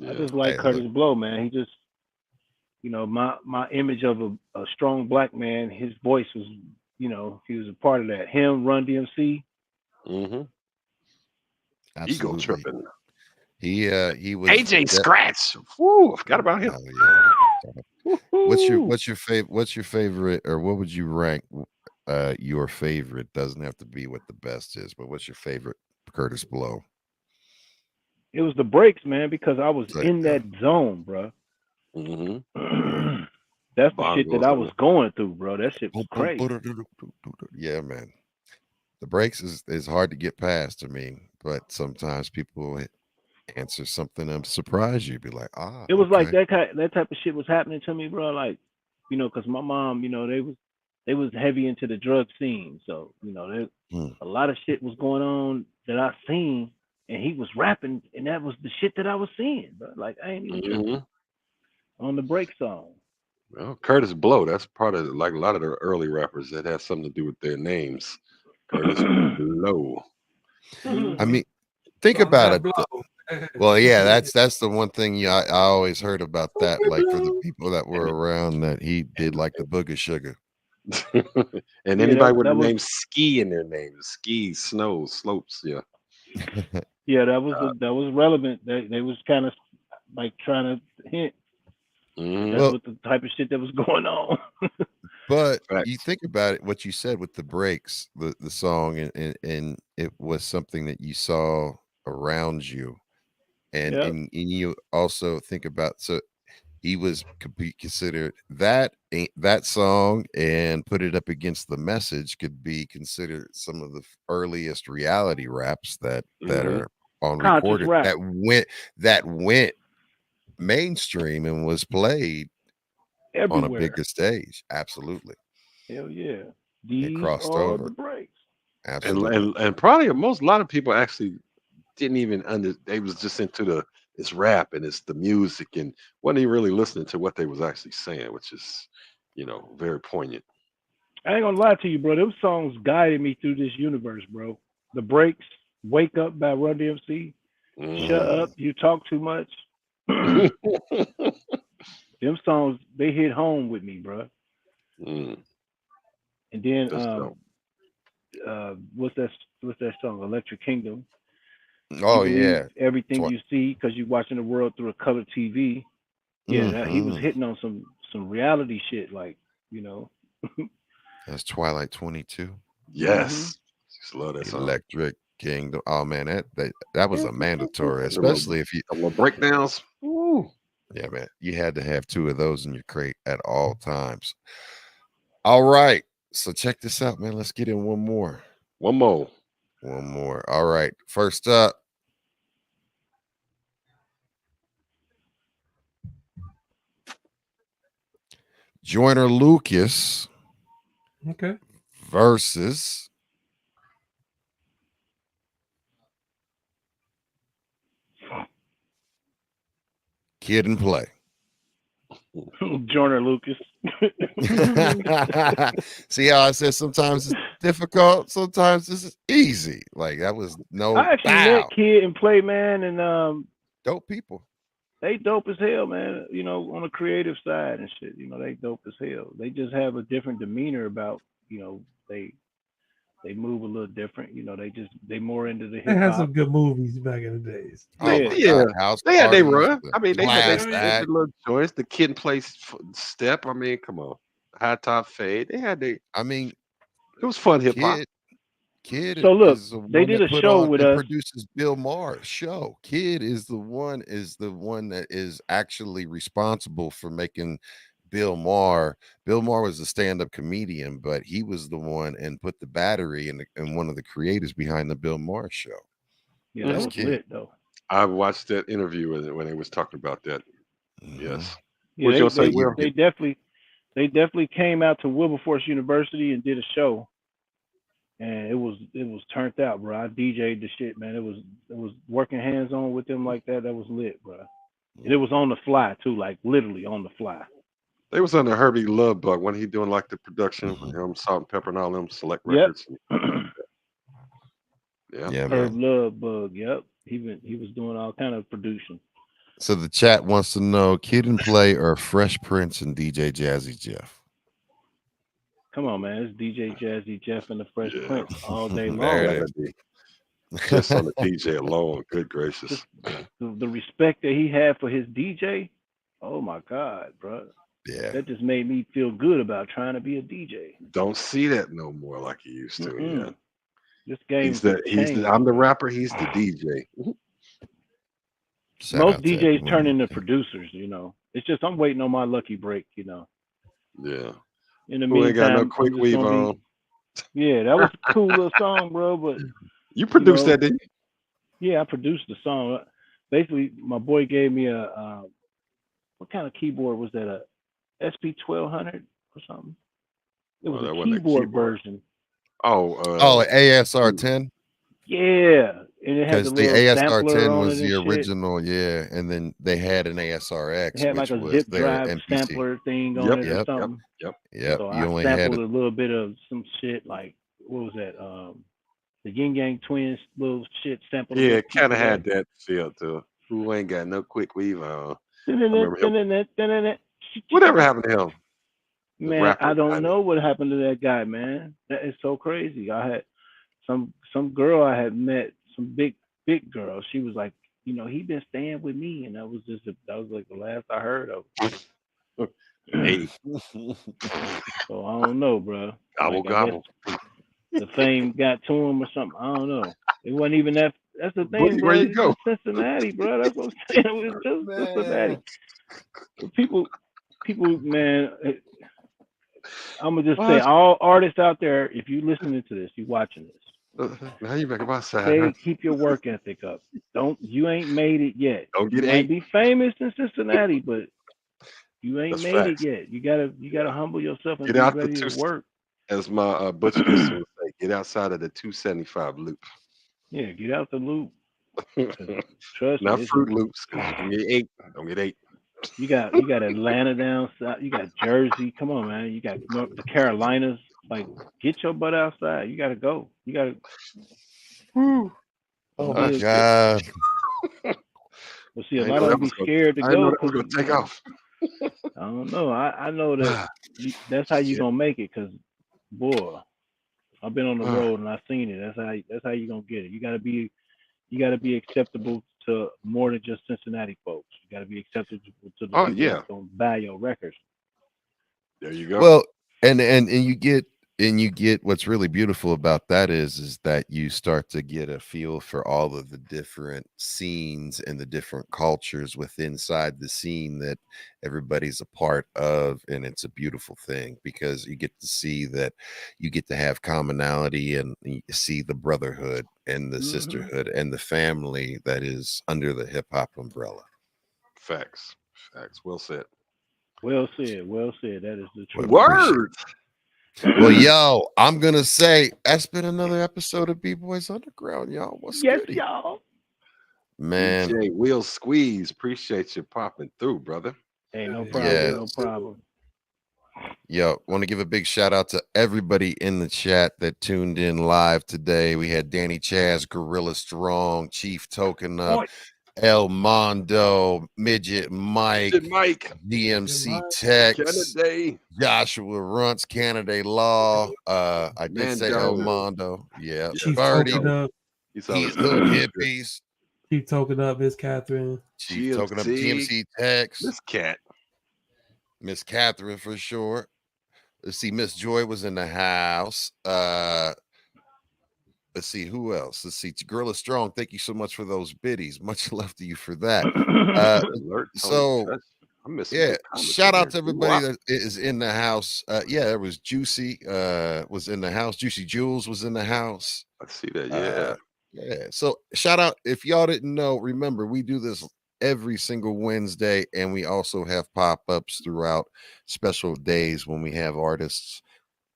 I just like Curtis Blow, man. He just, my image of a strong black man, his voice was, he was a part of that. Him, Run DMC. Ego tripping. He was AJ Scratch. Woo, I forgot about him. What's your favorite, or what would you rank your favorite? Doesn't have to be what the best is, but what's your favorite Curtis Blow? It was the breaks, man, because I was in that zone, bro. That's the shit that I was going through, bro. That shit was crazy. Yeah, man. The breaks is hard to get past. I mean, but sometimes people answer something and surprise you. Be like, it was like that type of shit was happening to me, bro. Like, because my mom, they was heavy into the drug scene, so a lot of shit was going on that I seen, and he was rapping, and that was the shit that I was seeing, bro. Like, I ain't even on the break song. Well, Curtis Blow, that's part of like a lot of the early rappers that has something to do with their names. Curtis Blow. I mean, think about it. Well, yeah, that's the one thing I always heard about that. Like for the people that were around, that he did like the Booger Sugar. And anybody with the name Ski in their name, Ski, Snow, Slopes, yeah. Yeah, that was relevant. They was kind of like trying to hint. That's what the type of shit that was going on. But you think about it, what you said with the breaks, the song, and it was something that you saw around you, and you also think about, so he could be considered that song, and put it up against The Message could be considered some of the earliest reality raps that are on recorded that went mainstream and was played everywhere on a bigger stage. Absolutely. Hell yeah. It crossed over. The breaks. Absolutely. And probably a lot of people actually didn't even they was just into this rap and it's the music, and wasn't even really listening to what they was actually saying, which is, very poignant. I ain't gonna lie to you, bro. Those songs guided me through this universe, bro. The breaks, Wake Up by Run DMC, Shut Up, You Talk Too Much. Them songs, they hit home with me, bro. And then what's that song? Electric Kingdom. Oh yeah. Everything you see, because you're watching the world through a color TV. Yeah, he was hitting on some reality shit, like, That's Twilight 22. Yes. Just love that song. Electric Kingdom. Oh man, that was a mandatory, especially if you breakdowns. Woo. Yeah, man. You had to have two of those in your crate at all times. All right. So check this out, man. Let's get in one more. One more. All right. First up, Joyner Lucas. Okay. Versus Kid and Play. Joyner Lucas. See how I said sometimes it's difficult, sometimes it's easy. Like that was no I actually met Kid and Play, man, and dope people. They dope as hell, man. You know, on the creative side and shit. You know, they dope as hell. They just have a different demeanor about. You know, they move a little different. You know, they more into the They hip had hop. some good movies back in the days. Yeah, House they had they Parties, run. I mean, they Class had Act. the little joints, the Kid and Play step. I mean, come on, High Top Fade. They had they. I mean, it was fun hip hop. Kid So look, is the they one did that a put show on with and us. produces Bill Maher's show. Kid is the one that is actually responsible for making Bill Maher. Bill Maher was a stand-up comedian, but he was the one and put the battery and one of the creators behind the Bill Maher show. Yeah, that was Kid. lit though. I watched that interview when they was talking about that. Yes. Yeah, What you say, Will? they definitely came out to Wilberforce University and did a show, and it was turned out, bro. I DJ'd the shit, man. It was working hands on with them like that. That was lit, bro. And it was on the fly too, like literally on the fly. They was under Herbie Love Bug when he doing like the production, Salt and Pepper and all them select records. Yeah, Herb man. Love Bug. Yep. He was doing all kind of producing. So the chat wants to know Kid and Play or Fresh Prince and DJ Jazzy Jeff. Come on, man. It's DJ Jazzy Jeff and the Fresh Prince all day long. There it is. Just on the DJ alone, good gracious. The respect that he had for his DJ, oh my God, bro. Yeah. That just made me feel good about trying to be a DJ. Don't see that no more like he used to. Yeah. This game I'm the rapper, he's the DJ. Most DJs turn into producers, you know. It's just I'm waiting on my lucky break, you know. Yeah. In the Who ain't got no meantime, quick weave on. Yeah, that was a cool little song, bro. But you produced that, didn't you? Yeah, I produced the song. Basically, my boy gave me a what kind of keyboard was that? A SP1200 or something? It was a keyboard version. ASR 10. Yeah, and it had the little ASR 10 on was it the and original, yeah, and then they had an ASRX, it had which like a was zip their drive MPC. sampler thing on it or something. Yep. So you I only sampled had a little bit of some shit like what was that? The Yin Yang Twins little shit sample. Yeah, it kind of had that feel to who ain't got no quick weave on. Whatever happened to him? Man, I don't know what happened to that guy, man. That is so crazy. I had some girl I had met, some big girl. She was like, you know, he been staying with me, and that was like the last I heard of him. Hey. So I don't know, bro. Gobble gobble. The fame got to him or something. I don't know. It wasn't even that. That's the thing, bro. Where you go? Cincinnati, bro. That's what I'm saying. It was just Cincinnati. People, man. I'm gonna just say, all artists out there, if you listening to this, you watching this. Now you back my side. Keep your work ethic up. You ain't made it yet. Don't get you might be famous in Cincinnati, but you ain't made facts. it yet. You gotta humble yourself and get be out ready to work. As my butcher used to say, get outside of the 275 loop. Yeah, get out the loop. Trust Not me. Fruit Loops. Don't get 8. Don't get 8. You got Atlanta down south. You got Jersey. Come on, man. You got the Carolinas. Like, get your butt outside. You got to go. You got to. Oh my God. Well, see, a lot of them be scared to go because going to take off. I don't know. I know that that's how you gonna make it. Cause boy, I've been on the road and I've seen it. That's how you gonna get it. You gotta be acceptable to more than just Cincinnati folks. You gotta be acceptable to the people that's gonna buy your records. There you go. Well, and you get what's really beautiful about that is that you start to get a feel for all of the different scenes and the different cultures inside the scene that everybody's a part of, and it's a beautiful thing because you get to see that you get to have commonality and you see the brotherhood and the sisterhood and the family that is under the hip hop umbrella. Facts. Well said. Well said. Well said. That is the truth. Word. Well, yo, I'm gonna say that's been another episode of B-Boys Underground, y'all. What's Yes, goody? y'all. Man, DJ Will Squeeze, appreciate you popping through, brother. Hey, no problem. yeah. No problem. Yo, want to give a big shout out to everybody in the chat that tuned in live today. We had Danny Chaz, Gorilla Strong, Chief Token Up, El Mondo, Midget Mike, DMC Tex, Kennedy, Joshua Runts, Canada Law. I did say El Mondo. Yeah, Chief Birdie. Token Up. He's Hood Hippies. Chief Token Up, Miss Catherine. Chief Token Up, TMC Tex. Miss Catherine for sure. Let's see, Miss Joy was in the house. Let's see who else. Let's see, Gorilla Strong. Thank you so much for those biddies. Much love to you for that. Shout out to everybody that is in the house. There was Juicy was in the house. Juicy Jules was in the house. I see that. Yeah. So shout out. If y'all didn't know, remember we do this every single Wednesday, and we also have pop-ups throughout special days when we have artists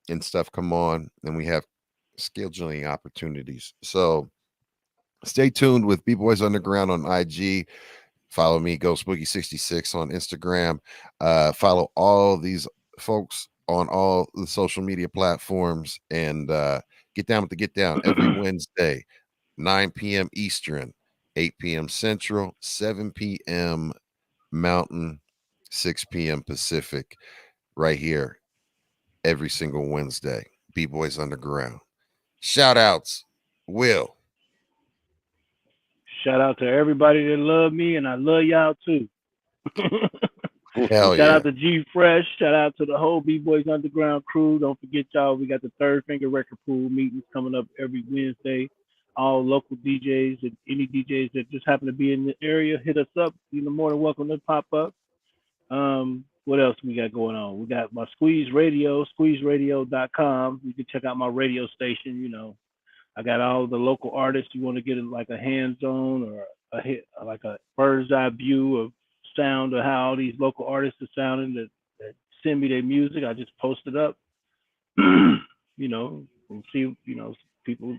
and stuff come on, and we have scheduling opportunities. So stay tuned with B-Boys Underground on IG. Follow me, Ghost Boogie 66 on Instagram. Follow all these folks on all the social media platforms, and get down with the Get Down every Wednesday, 9 p.m. Eastern, 8 p.m. Central, 7 p.m. Mountain, 6 p.m. Pacific, right here every single Wednesday. B-Boys Underground. Shout outs, Will. Shout out to everybody that love me, and I love y'all too. Hell Shout out to G Fresh. Shout out to the whole B-Boys Underground crew. Don't forget, y'all, we got the Third Finger Record Pool meetings coming up every Wednesday. All local DJs and any DJs that just happen to be in the area, hit us up. You're more than welcome to pop up. What else we got going on? We got my Squeeze Radio, squeezeradio.com. You can check out my radio station. You know, I got all the local artists. You want to get like a hands-on or like a bird's eye view of sound of how all these local artists are sounding that send me their music. I just post it up, you know, and see, you know, people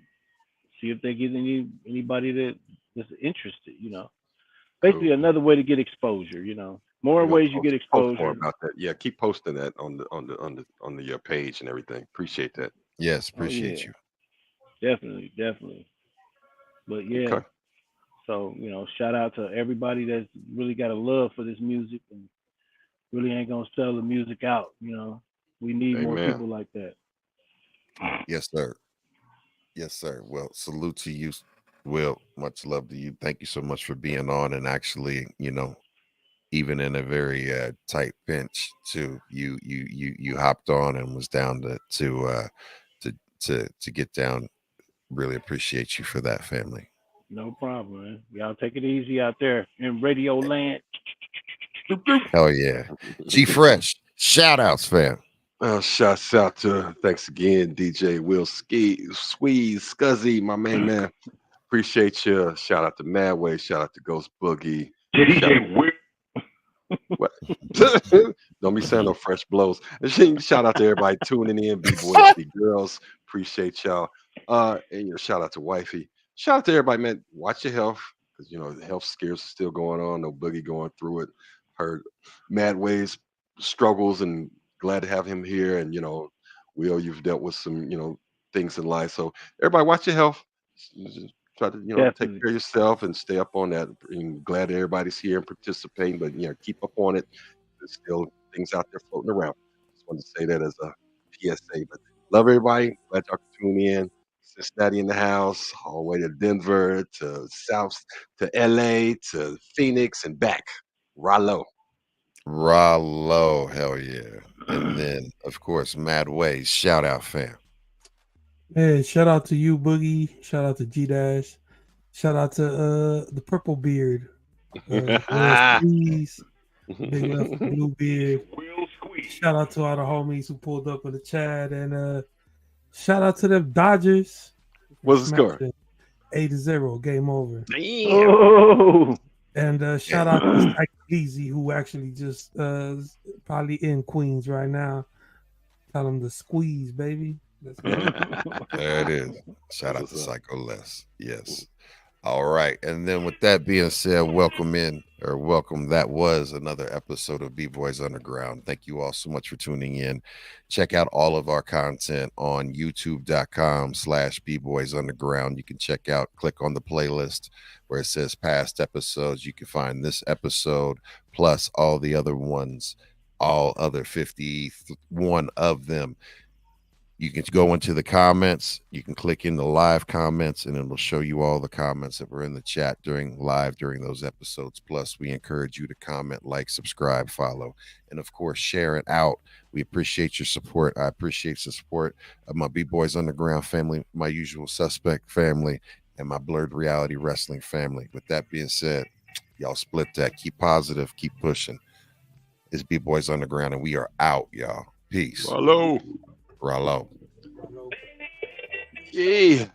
see if they get anybody that's interested, you know. Basically another way to get exposure, you know. More ways you get exposure. More about that. Yeah, keep posting that on the page and everything. Appreciate that. Yes, appreciate you. Definitely. But yeah. Okay. So, you know, shout out to everybody that's really got a love for this music and really ain't gonna sell the music out, you know. We need more people like that. Yes, sir. Yes, sir. Well, salute to you, Will. Much love to you. Thank you so much for being on, and actually, you know, even in a very tight pinch too, you hopped on and was down to get down. Really appreciate you for that, family. No problem, man. Y'all take it easy out there in Radio Land. Hell yeah. G Fresh, shout outs, fam. Shouts out to, thanks again, DJ Will Squeeze, Scuzzy, my man. Appreciate you. Shout out to Madway. Shout out to Ghost Boogie. DJ Will. What? Don't be saying no fresh blows. Shout out to everybody tuning in, B-boys, B-girls. Appreciate y'all. And shout out to Wifey. Shout out to everybody, man. Watch your health, because you know the health scares are still going on. No Boogie going through it. Heard Madway's struggles, and glad to have him here. And you know, Will, you've dealt with some things in life. So everybody, watch your health. Just try to take care of yourself and stay up on that. And glad that everybody's here and participating, but keep up on it. There's still things out there floating around. Just wanted to say that as a PSA. But love everybody. Glad y'all can tune in. Cincinnati in the house, all the way to Denver, to South, to LA, to Phoenix, and back. Rollo, hell yeah. And then, of course, Mad Ways. Shout out, fam. Hey, shout out to you, Boogie. Shout out to G Dash. Shout out to the Purple Beard. Squeeze. Big love for Blue Beard. Shout out to all the homies who pulled up in the chat, and shout out to them Dodgers. What's the score? 8-0. Game over. Damn. Oh. And shout out to Ike Easy, who actually just probably in Queens right now. Tell him to squeeze, baby. Let's go. There it is. Shout out to Psycho Les. Yes. All right. And then with that being said, welcome. That was another episode of B-Boys Underground. Thank you all so much for tuning in. Check out all of our content on youtube.com/B-Boys Underground. You can click on the playlist where it says past episodes. You can find this episode plus all the other ones, all other 51 of them. You can go into the comments. You can click in the live comments, and it'll show you all the comments that were in the chat during those episodes. Plus, we encourage you to comment, like, subscribe, follow, and of course, share it out. We appreciate your support. I appreciate the support of my B-Boys Underground family, my Usual Suspect family, and my Blurred Reality Wrestling family. With that being said, y'all split that. Keep positive. Keep pushing. It's B-Boys Underground, and we are out, y'all. Peace. Hello. Rallo. Yeah.